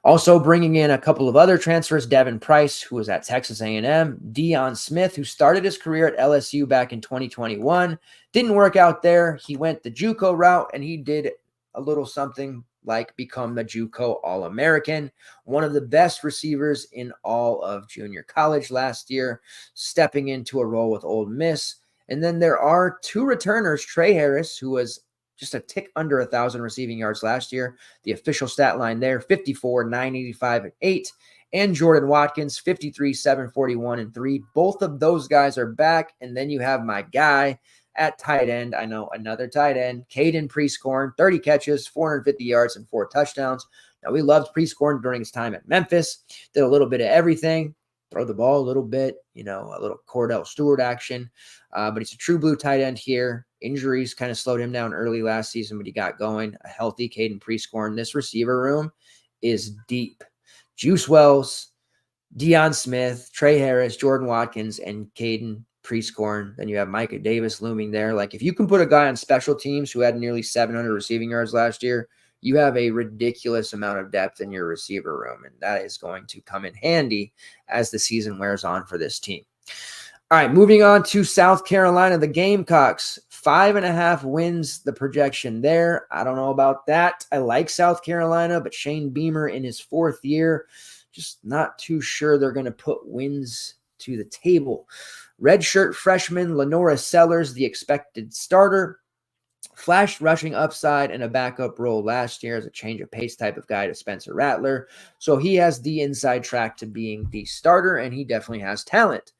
Also bringing in a couple of other transfers, Devin Price, who was at Texas A&M, Deion Smith, who started his career at LSU back in 2021. Didn't work out there. He went the JUCO route, and he did a little something like become the JUCO All-American, one of the best receivers in all of junior college last year, stepping into a role with Ole Miss. And then there are 2 returners, Trey Harris, who was just a tick under 1,000 receiving yards last year. The official stat line there, 54, 985, and 8. And Jordan Watkins, 53, 741, and 3. Both of those guys are back. And then you have my guy at tight end. I know, another tight end, Caden Prescorn, 30 catches, 450 yards, and 4 touchdowns. Now, we loved Prescorn during his time at Memphis. Did a little bit of everything. Throw the ball a little bit, a little Cordell Stewart action. But he's a true blue tight end here. Injuries kind of slowed him down early last season, but he got going. A healthy Caden Prescorn. This receiver room is deep. Juice Wells, Deion Smith, Trey Harris, Jordan Watkins, and Caden Prescorn. Then you have Micah Davis looming there. Like, if you can put a guy on special teams who had nearly 700 receiving yards last year, you have a ridiculous amount of depth in your receiver room, and that is going to come in handy as the season wears on for this team. All right, moving on to South Carolina, the Gamecocks. 5.5 wins, the projection there. I don't know about that. I like South Carolina, but Shane Beamer in his 4th year, just not too sure they're going to put wins to the table. Redshirt freshman Lenora Sellers, the expected starter, flashed rushing upside and a backup role last year as a change of pace type of guy to Spencer Rattler. So he has the inside track to being the starter, and he definitely has talent.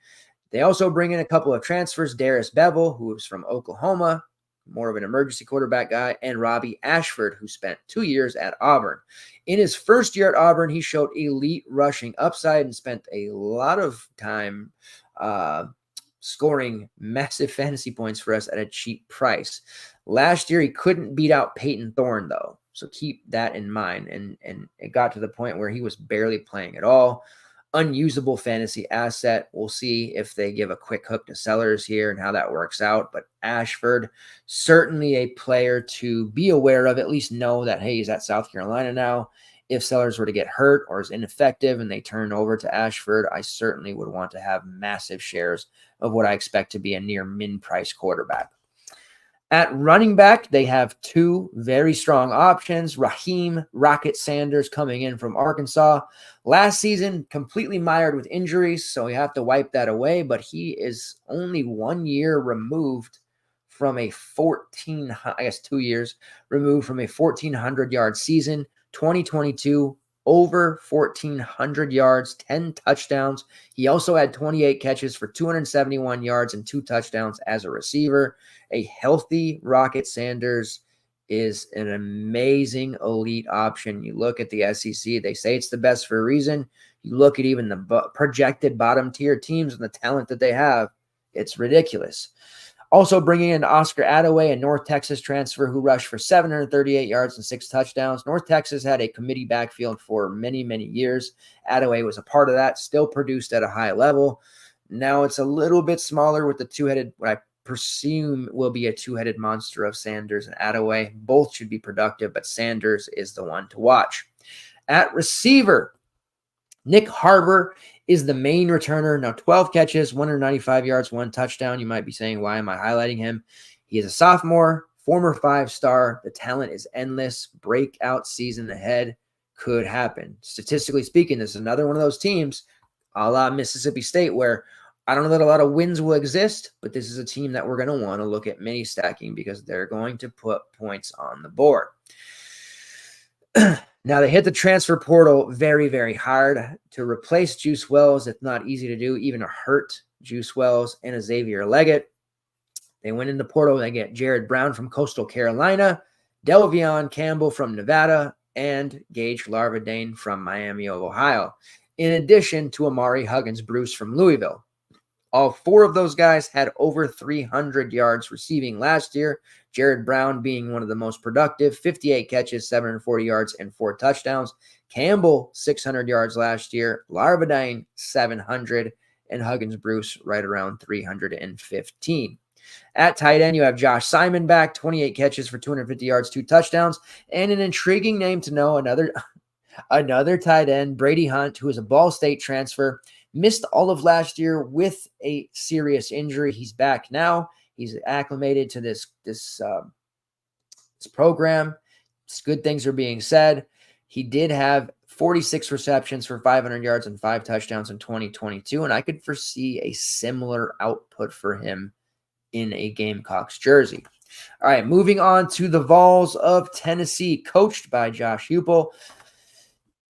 They also bring in a couple of transfers, Darius Bevel, who is from Oklahoma, more of an emergency quarterback guy, and Robbie Ashford, who spent 2 years at Auburn. In his first year at Auburn, he showed elite rushing upside and spent a lot of time scoring massive fantasy points for us at a cheap price. Last year, he couldn't beat out Peyton Thorne, though, so keep that in mind. And it got to the point where he was barely playing at all. Unusable fantasy asset. We'll see if they give a quick hook to Sellers here and how that works out. But Ashford, certainly a player to be aware of, at least know that, hey, he's at South Carolina now. If Sellers were to get hurt or is ineffective and they turn over to Ashford, I certainly would want to have massive shares of what I expect to be a near min-price quarterback. At running back, they have 2 very strong options. Raheem Rocket Sanders coming in from Arkansas. Last season, completely mired with injuries, so we have to wipe that away, but he is only 1 year removed from a 2 years removed from a 1,400-yard season. 2022, over 1,400 yards, 10 touchdowns. He also had 28 catches for 271 yards and 2 touchdowns as a receiver. A healthy Rocket Sanders is an amazing elite option. You look at the SEC, they say it's the best for a reason. You look at even the projected bottom tier teams and the talent that they have, it's ridiculous. Also bringing in Oscar Attaway, a North Texas transfer who rushed for 738 yards and 6 touchdowns. North Texas had a committee backfield for many, many years. Attaway was a part of that, still produced at a high level. Now it's a little bit smaller with the two-headed, what I presume will be a two-headed monster of Sanders and Attaway. Both should be productive, but Sanders is the one to watch. At receiver, Nick Harbor is the main returner. Now 12 catches, 195 yards, 1 touchdown. You might be saying, why am I highlighting him? He is a sophomore, former 5-star. The talent is endless. Breakout season ahead could happen. Statistically speaking, this is another one of those teams, a la Mississippi State, where I don't know that a lot of wins will exist, but this is a team that we're going to want to look at mini stacking because they're going to put points on the board. Now, they hit the transfer portal very, very hard. To replace Juice Wells, it's not easy to do, even to hurt Juice Wells and Xavier Leggett. They went in the portal. They get Jared Brown from Coastal Carolina, Delvion Campbell from Nevada, and Gage Larvadain from Miami of Ohio, in addition to Amari Huggins-Bruce from Louisville. All 4 of those guys had over 300 yards receiving last year. Jared Brown being one of the most productive, 58 catches, 740 yards, and 4 touchdowns. Campbell, 600 yards last year. Larvadain, 700. And Huggins-Bruce right around 315. At tight end, you have Josh Simon back, 28 catches for 250 yards, 2 touchdowns. And an intriguing name to know, another tight end, Brady Hunt, who is a Ball State transfer. Missed all of last year with a serious injury. He's back now. He's acclimated to this program. Good things are being said. He did have 46 receptions for 500 yards and 5 touchdowns in 2022, and I could foresee a similar output for him in a Gamecocks jersey. All right, moving on to the Vols of Tennessee, coached by Josh Heupel.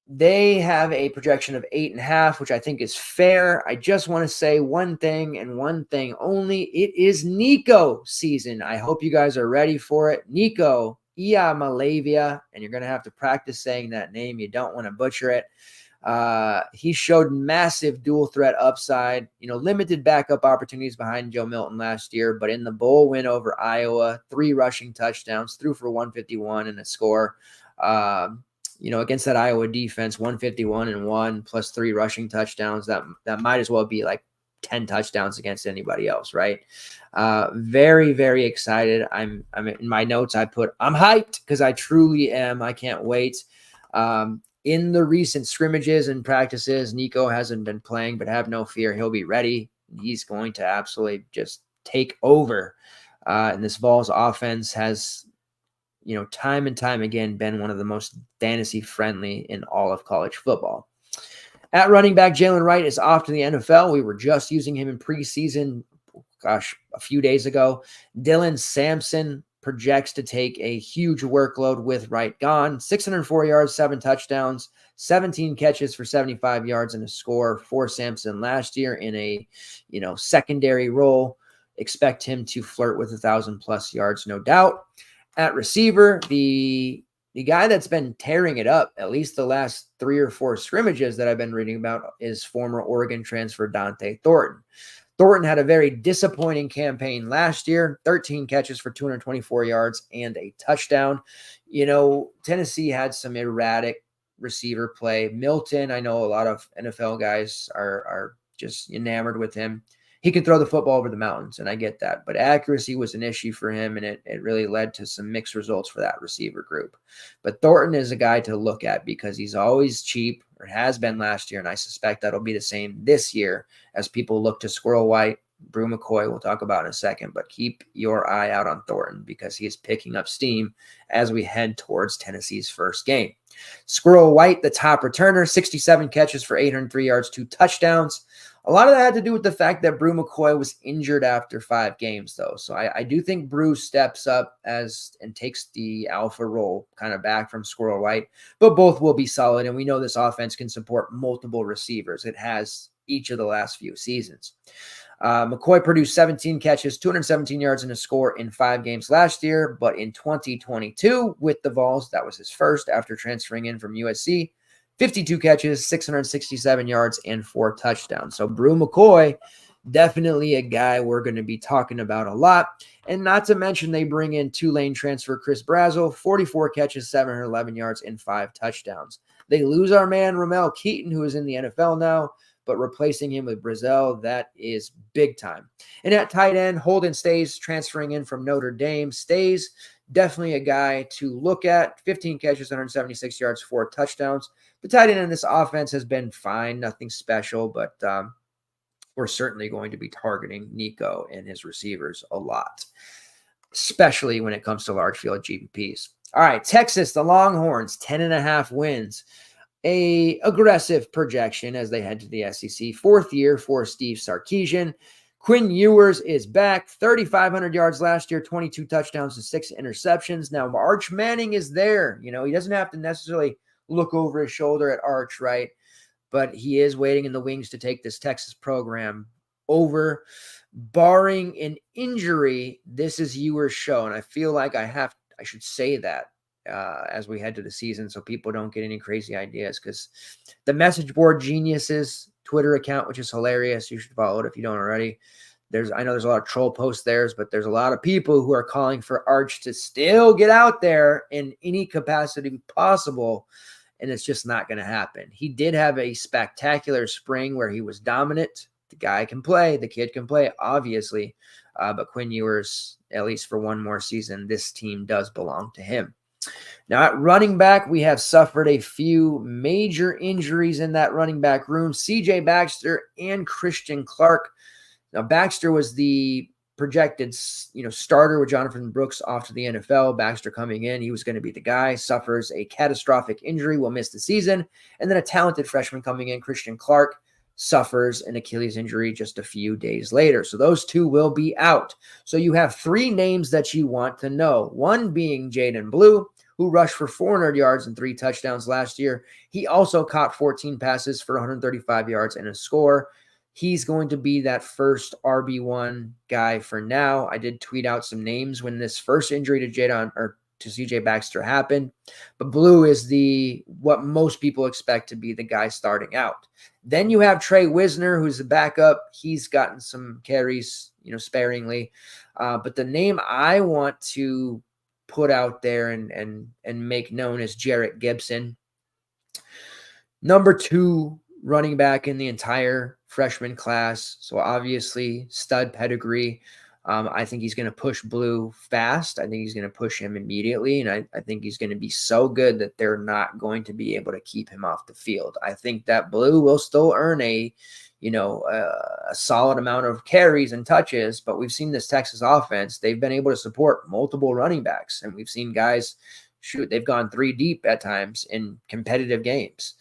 They have a projection of 8.5, which I think is fair. I just want to say one thing and one thing only. It is Nico season. I hope you guys are ready for it. Nico Iamalavia, and you're going to have to practice saying that name. You don't want to butcher it. He showed massive dual threat upside, limited backup opportunities behind Joe Milton last year, but in the bowl win over Iowa, 3 rushing touchdowns, threw for 151 and a score. Against that Iowa defense, 151-1 plus 3 rushing touchdowns. That might as well be like 10 touchdowns against anybody else, right? Very, very excited. I'm in my notes. I put, I'm hyped because I truly am. I can't wait. In the recent scrimmages and practices, Nico hasn't been playing, but have no fear. He'll be ready. He's going to absolutely just take over. And this Vols offense has, time and time again, been one of the most fantasy friendly in all of college football. At running back, Jalen Wright is off to the NFL. We were just using him in preseason, a few days ago. Dylan Sampson projects to take a huge workload with Wright gone. 604 yards, 7 touchdowns, 17 catches for 75 yards and a score for Sampson last year in a, secondary role. Expect him to flirt with 1,000+ yards, no doubt. At receiver, the guy that's been tearing it up, at least the last 3 or 4 scrimmages that I've been reading about, is former Oregon transfer Dante Thornton. Thornton had a very disappointing campaign last year, 13 catches for 224 yards and a touchdown. Tennessee had some erratic receiver play. Milton, I know a lot of NFL guys are just enamored with him. He can throw the football over the mountains, and I get that. But accuracy was an issue for him, and it really led to some mixed results for that receiver group. But Thornton is a guy to look at because he's always cheap, or has been last year, and I suspect that'll be the same this year as people look to Squirrel White, Brew McCoy, we'll talk about in a second. But keep your eye out on Thornton because he is picking up steam as we head towards Tennessee's first game. Squirrel White, the top returner, 67 catches for 803 yards, 2 touchdowns. A lot of that had to do with the fact that Brew McCoy was injured after 5 games, though. So I do think Brew steps up and takes the alpha role kind of back from Squirrel White, but both will be solid. And we know this offense can support multiple receivers. It has each of the last few seasons. McCoy produced 17 catches, 217 yards and a score in 5 games last year, but in 2022 with the Vols, that was his first after transferring in from USC. 52 catches, 667 yards, and 4 touchdowns. So Brew McCoy, definitely a guy we're going to be talking about a lot. And not to mention they bring in Tulane transfer Chris Brazel, 44 catches, 711 yards, and 5 touchdowns. They lose our man Ramel Keaton, who is in the NFL now, but replacing him with Brazel, that is big time. And at tight end, Holden Stays, transferring in from Notre Dame. Stays definitely a guy to look at. 15 catches, 176 yards, 4 touchdowns. The tight end in this offense has been fine, nothing special, but we're certainly going to be targeting Nico and his receivers a lot, especially when it comes to large field GPPs. All right, Texas, the Longhorns, 10.5 wins. A aggressive projection as they head to the SEC. 4th year for Steve Sarkisian. Quinn Ewers is back. 3,500 yards last year, 22 touchdowns and 6 interceptions. Now, Arch Manning is there. You know, he doesn't have to necessarily look over his shoulder at Arch, right? But he is waiting in the wings to take this Texas program over. Barring an injury, this is Ewers' show. And I feel like I should say that as we head to the season so people don't get any crazy ideas, because the Message Board Geniuses Twitter account, which is hilarious, you should follow it if you don't already. I know there's a lot of troll posts there, but there's a lot of people who are calling for Arch to still get out there in any capacity possible, and it's just not going to happen. He did have a spectacular spring where he was dominant. The guy can play. The kid can play, obviously. But Quinn Ewers, at least for one more season, this team does belong to him. Now, at running back, we have suffered a few major injuries in that running back room. C.J. Baxter and Christian Clark. Now, Baxter was the projected, starter with Jonathan Brooks off to the NFL. Baxter coming in, he was going to be the guy. Suffers a catastrophic injury, will miss the season. And then a talented freshman coming in, Christian Clark, suffers an Achilles injury just a few days later. So those two will be out. So you have 3 names that you want to know. One being Jaden Blue, who rushed for 400 yards and 3 touchdowns last year. He also caught 14 passes for 135 yards and a score. He's going to be that first RB1 guy for now. I did tweet out some names when this first injury to CJ Baxter happened, but Blue is what most people expect to be the guy starting out. Then you have Trey Wisner, who's the backup. He's gotten some carries, sparingly. But the name I want to put out there and make known is Jarrett Gibson. Number 2 running back in the entire freshman class. So obviously stud pedigree. I think he's going to push Blue fast. I think he's going to push him immediately. And I think he's going to be so good that they're not going to be able to keep him off the field. I think that Blue will still earn a solid amount of carries and touches, but we've seen this Texas offense. They've been able to support multiple running backs, and we've seen guys they've gone 3 deep at times in competitive games.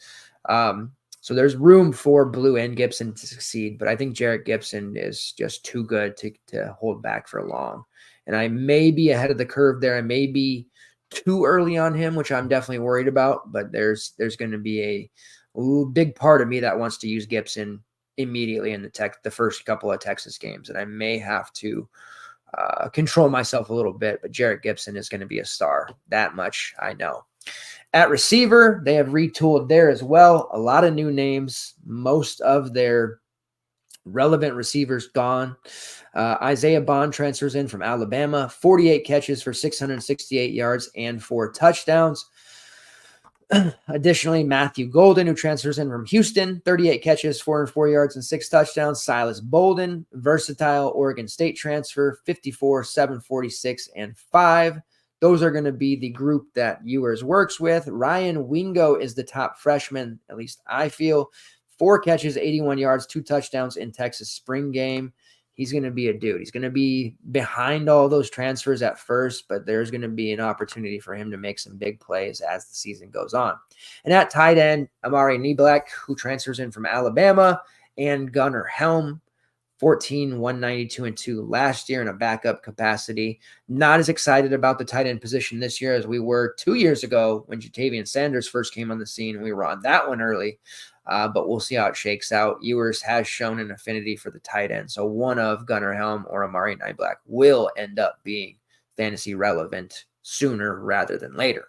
So there's room for Blue and Gibson to succeed, but I think Jarrett Gibson is just too good to hold back for long. And I may be ahead of the curve there. I may be too early on him, which I'm definitely worried about, but there's going to be a big part of me that wants to use Gibson immediately in the first couple of Texas games. And I may have to control myself a little bit, but Jarrett Gibson is going to be a star. That much I know. At receiver, they have retooled there as well. A lot of new names. Most of their relevant receivers gone. Isaiah Bond transfers in from Alabama. 48 catches for 668 yards and 4 touchdowns. Additionally, Matthew Golden, who transfers in from Houston, 38 catches, 404 yards, and 6 touchdowns. Silas Bolden, versatile Oregon State transfer, 54, 746, and 5. Those are going to be the group that Ewers works with. Ryan Wingo is the top freshman, at least I feel. 4 catches, 81 yards, 2 touchdowns in Texas spring game. He's going to be a dude. He's going to be behind all those transfers at first, but there's going to be an opportunity for him to make some big plays as the season goes on. And at tight end, Amari Neblak, who transfers in from Alabama, and Gunnar Helm, 14, 192, and 2 last year in a backup capacity. Not as excited about the tight end position this year as we were 2 years ago when Jatavian Sanders first came on the scene. We were on that one early. But we'll see how it shakes out. Ewers has shown an affinity for the tight end. So one of Gunnar Helm or Amari Neblak will end up being fantasy relevant sooner rather than later.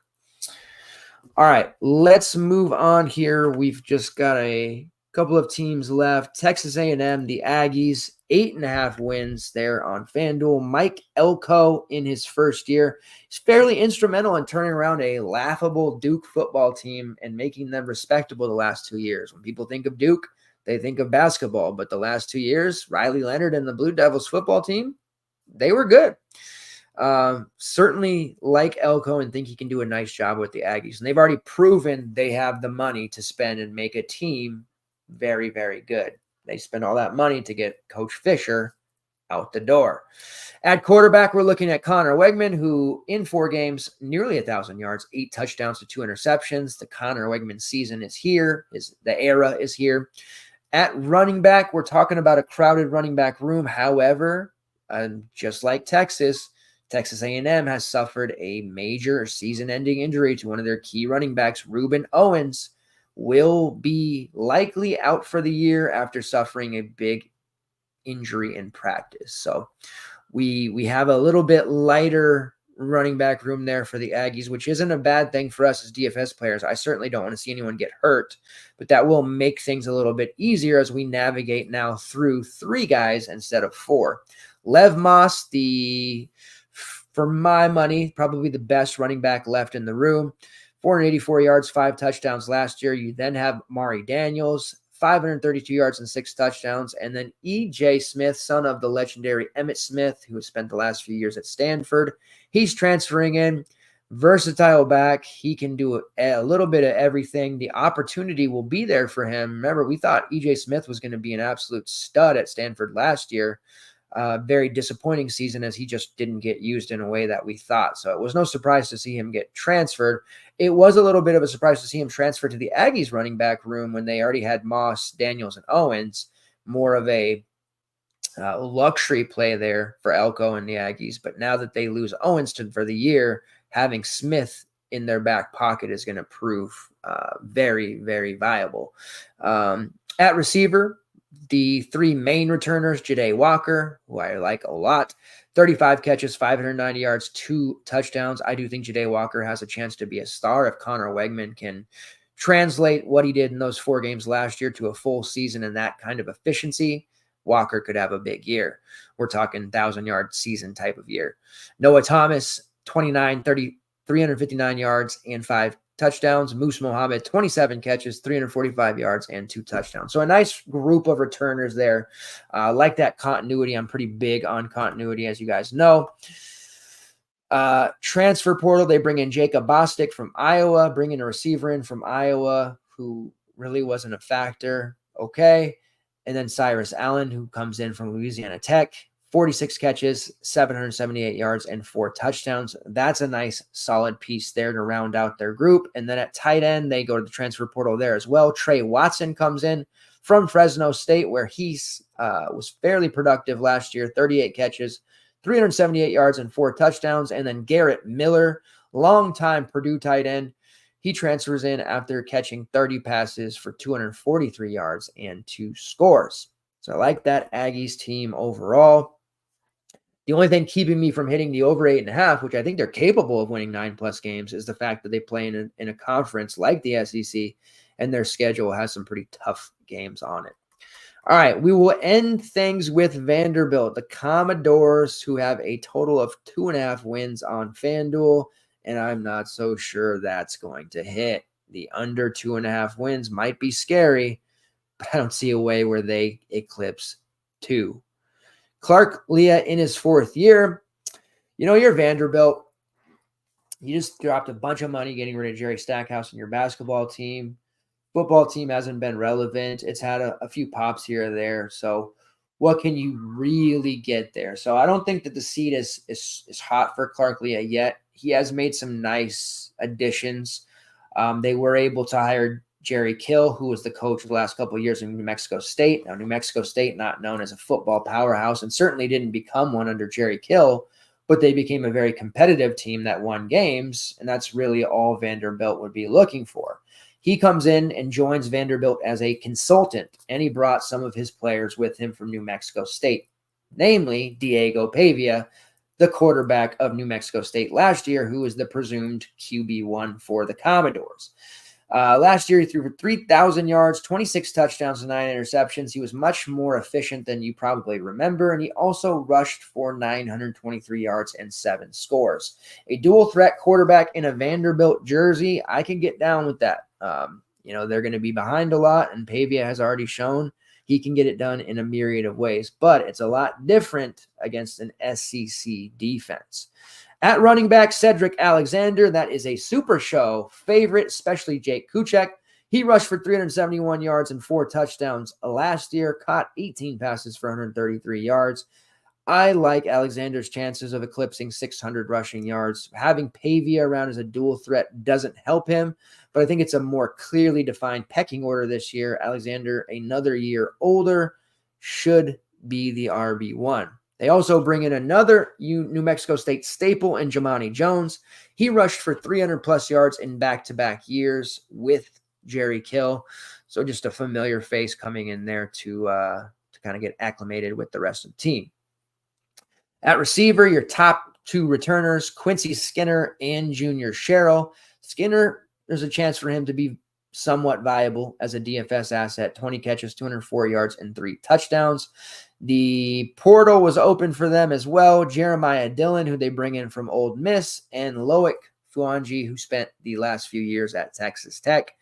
All right, let's move on here. We've just got a couple of teams left. Texas A&M, the Aggies, 8.5 wins there on FanDuel. Mike Elko in his first year. He's fairly instrumental in turning around a laughable Duke football team and making them respectable the last 2 years. When people think of Duke, they think of basketball. But the last 2 years, Riley Leonard and the Blue Devils football team, they were good. Certainly like Elko and think he can do a nice job with the Aggies. And they've already proven they have the money to spend and make a team very, very good. They spend all that money to get Coach Fisher out the door. At quarterback, we're looking at Connor Wegman, who in 4 games, nearly 1,000 yards, 8 touchdowns to 2 interceptions. The Connor Wegman season is here. The era is here. At running back, we're talking about a crowded running back room. However, just like Texas A&M has suffered a major season-ending injury to one of their key running backs. Reuben Owens will be likely out for the year after suffering a big injury in practice. So we have a little bit lighter running back room there for the Aggies, which isn't a bad thing for us as DFS players. I certainly don't want to see anyone get hurt, but that will make things a little bit easier as we navigate now through 3 guys instead of 4. Lev Moss, for my money, probably the best running back left in the room. 484 yards, 5 touchdowns last year. You then have Mari Daniels, 532 yards and 6 touchdowns. And then E.J. Smith, son of the legendary Emmitt Smith, who has spent the last few years at Stanford. He's transferring in. Versatile back. He can do a little bit of everything. The opportunity will be there for him. Remember, we thought E.J. Smith was going to be an absolute stud at Stanford last year. Very disappointing season as he just didn't get used in a way that we thought. So it was no surprise to see him get transferred. It was a little bit of a surprise to see him transfer to the Aggies running back room when they already had Moss, Daniels, and Owens. More of a luxury play there for Elko and the Aggies. But now that they lose Owens for the year, having Smith in their back pocket is going to prove very, very viable. At receiver, the 3 main returners, Ja'Day Walker, who I like a lot, 35 catches, 590 yards, 2 touchdowns. I do think Ja'Day Walker has a chance to be a star if Connor Wegman can translate what he did in those 4 games last year to a full season and that kind of efficiency. Walker could have a big year. We're talking 1,000-yard season type of year. Noah Thomas, 359 yards and 5 touchdowns. Moose Mohammed, 27 catches, 345 yards, and 2 touchdowns. So a nice group of returners there. Like that continuity. I'm pretty big on continuity, as you guys know. Transfer portal, they bring in Jacob Bostic from Iowa, bring in a receiver in from Iowa who really wasn't a factor. Okay. And then Cyrus Allen, who comes in from Louisiana Tech. 46 catches, 778 yards, and 4 touchdowns. That's a nice, solid piece there to round out their group. And then at tight end, they go to the transfer portal there as well. Trey Watson comes in from Fresno State, where he was fairly productive last year. 38 catches, 378 yards, and 4 touchdowns. And then Garrett Miller, longtime Purdue tight end. He transfers in after catching 30 passes for 243 yards and 2 scores. So I like that Aggies team overall. The only thing keeping me from hitting the over 8.5, which I think they're capable of winning 9+ games, is the fact that they play in a conference like the SEC, and their schedule has some pretty tough games on it. All right, we will end things with Vanderbilt, the Commodores, who have a total of 2.5 wins on FanDuel, and I'm not so sure that's going to hit. The under 2.5 wins might be scary, but I don't see a way where they eclipse 2. Clark Leah in his 4th year. You're Vanderbilt. You just dropped a bunch of money getting rid of Jerry Stackhouse in your basketball team. Football team hasn't been relevant. It's had a few pops here or there. So what can you really get there? So I don't think that the seat is hot for Clark Leah yet. He has made some nice additions. They were able to hire Jerry Kill, who was the coach of the last couple of years in New Mexico State. Now, New Mexico State, not known as a football powerhouse, and certainly didn't become one under Jerry Kill, but they became a very competitive team that won games, and that's really all Vanderbilt would be looking for. He comes in and joins Vanderbilt as a consultant, and he brought some of his players with him from New Mexico State, namely Diego Pavia, the quarterback of New Mexico State last year, who was the presumed QB1 for the Commodores. Last year, he threw for 3,000 yards, 26 touchdowns, and 9 interceptions. He was much more efficient than you probably remember, and he also rushed for 923 yards and 7 scores. A dual-threat quarterback in a Vanderbilt jersey, I can get down with that. They're going to be behind a lot, and Pavia has already shown he can get it done in a myriad of ways, but it's a lot different against an SEC defense. At running back, Cedric Alexander, that is a SuperShow favorite, especially Jake Kuchek. He rushed for 371 yards and 4 touchdowns last year, caught 18 passes for 133 yards. I like Alexander's chances of eclipsing 600 rushing yards. Having Pavia around as a dual threat doesn't help him, but I think it's a more clearly defined pecking order this year. Alexander, another year older, should be the RB1. They also bring in another New Mexico State staple in Jamani Jones. He rushed for 300-plus yards in back-to-back years with Jerry Kill. So just a familiar face coming in there to kind of get acclimated with the rest of the team. At receiver, your top 2 returners, Quincy Skinner and Junior Sherrill. Skinner, there's a chance for him to be somewhat viable as a DFS asset. 20 catches, 204 yards, and 3 touchdowns. The portal was open for them as well. Jeremiah Dillon, who they bring in from Ole Miss, and Loic Fuanji, who spent the last few years at Texas Tech.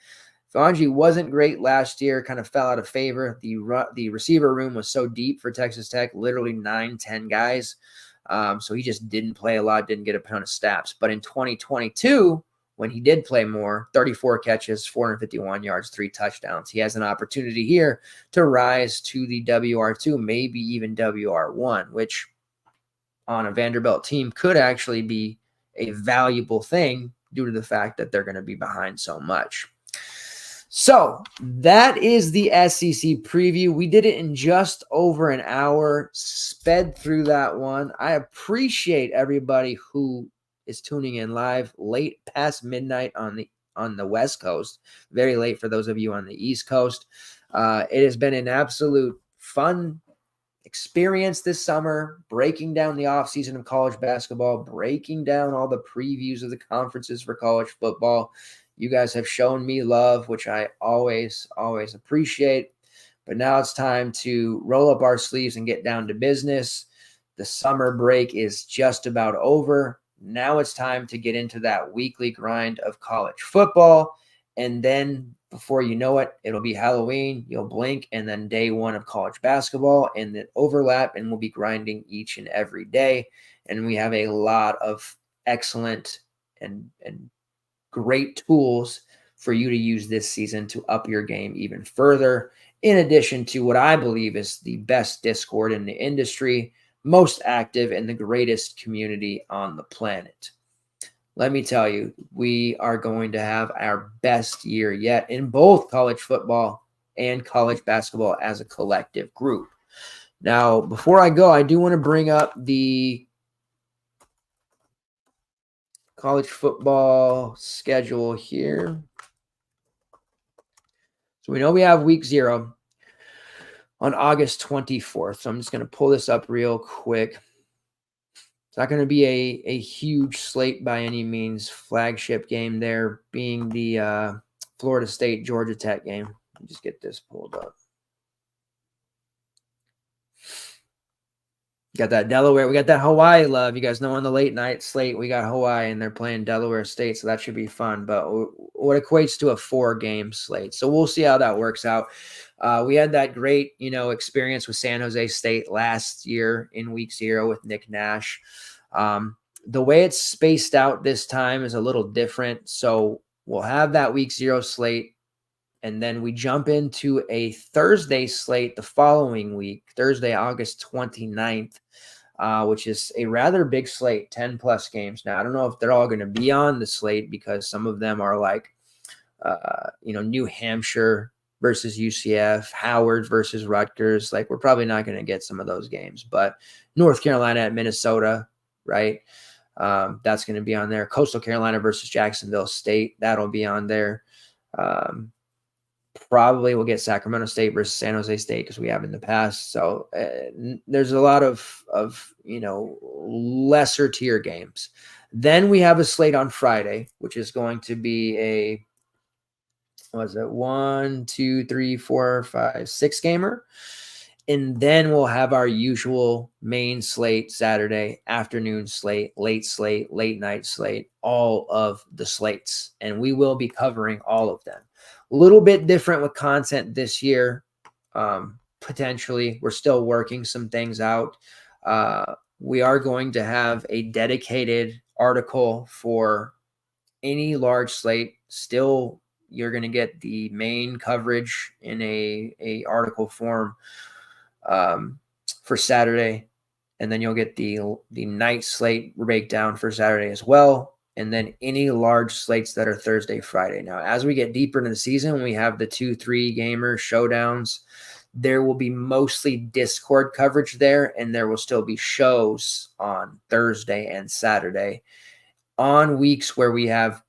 Fuanji wasn't great last year, kind of fell out of favor. The receiver room was so deep for Texas Tech, literally 9-10 guys. So he just didn't play a lot, didn't get a ton of snaps. But in 2022, when he did play more, 34 catches, 451 yards, 3 touchdowns. He has an opportunity here to rise to the WR2, maybe even WR1, which on a Vanderbilt team could actually be a valuable thing due to the fact that they're going to be behind so much. So that is the SEC preview. We did it in just over an hour, sped through that one. I appreciate everybody who is tuning in live late past midnight on the West Coast, very late for those of you on the East Coast. It has been an absolute fun experience this summer, breaking down the offseason of college basketball, breaking down all the previews of the conferences for college football. You guys have shown me love, which I always appreciate. But now it's time to roll up our sleeves and get down to business. The summer break is just about over. Now it's time to get into that weekly grind of college football. And then before you know it, it'll be Halloween. You'll blink, and then day one of college basketball, and then overlap, and we'll be grinding each and every day. And we have a lot of excellent and great tools for you to use this season to up your game even further, in addition to what I believe is the best Discord in the industry, most active, and the greatest community on the planet. Let me tell you, we are going to have our best year yet in both college football and college basketball as a collective group. Now, before I go, I do want to bring up the college football schedule here. So we know we have week 0 on August 24th. So I'm just going to pull this up real quick. It's not going to be a huge slate by any means. Flagship game there being the Florida State Georgia Tech game. Let me just get this pulled up. Got that Delaware. We got that Hawaii love. You guys know on the late night slate, we got Hawaii and they're playing Delaware State. So that should be fun. But what equates to a 4-game slate. So we'll see how that works out. We had that great, experience with San Jose State last year in week 0 with Nick Nash. The way it's spaced out this time is a little different. So we'll have that week 0 slate. And then we jump into a Thursday slate the following week, Thursday, August 29th, which is a rather big slate, 10-plus games. Now, I don't know if they're all going to be on the slate because some of them are like, New Hampshire versus UCF, Howard versus Rutgers. Like, we're probably not going to get some of those games. But North Carolina at Minnesota, right? That's going to be on there. Coastal Carolina versus Jacksonville State, that'll be on there. Probably we'll get Sacramento State versus San Jose State because we have in the past. So there's a lot of lesser tier games. Then we have a slate on Friday, which is going to be a 1, 2, 3, 4, 5, 6 gamer. And then we'll have our usual main slate, Saturday afternoon slate, late night slate, all of the slates. And we will be covering all of them. A little bit different with content this year. potentially. We're still working some things out. We are going to have a dedicated article for any large slate. Still, you're going to get the main coverage in a article form for Saturday, and then you'll get the night slate breakdown for Saturday as well, and then any large slates that are Thursday, Friday. Now, as we get deeper into the season, we have the 2-3 gamer showdowns. There will be mostly Discord coverage there, and there will still be shows on Thursday and Saturday. On weeks where we have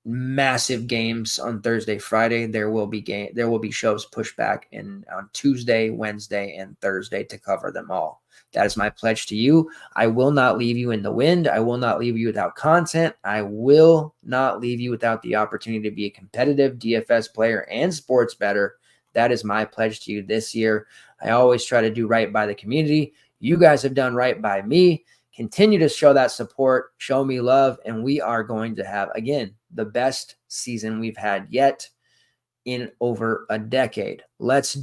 massive games on Thursday, Friday, there will be shows pushed back in on Tuesday, Wednesday, and Thursday to cover them all. That is my pledge to you. I will not leave you in the wind. I will not leave you without content. I will not leave you without the opportunity to be a competitive DFS player and sports bettor. That is my pledge to you this year. I always try to do right by the community. You guys have done right by me. Continue to show that support, show me love, and we are going to have, again, the best season we've had yet in over a decade. Let's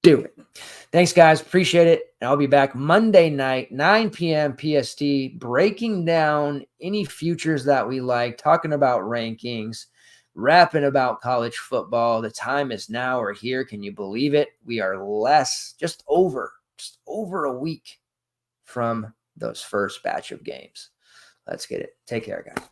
do it. Thanks, guys. Appreciate it. And I'll be back Monday night, 9 p.m. PST, breaking down any futures that we like, talking about rankings, rapping about college football. The time is now or here. Can you believe it? We are just over a week from those first batch of games. Let's get it. Take care, guys.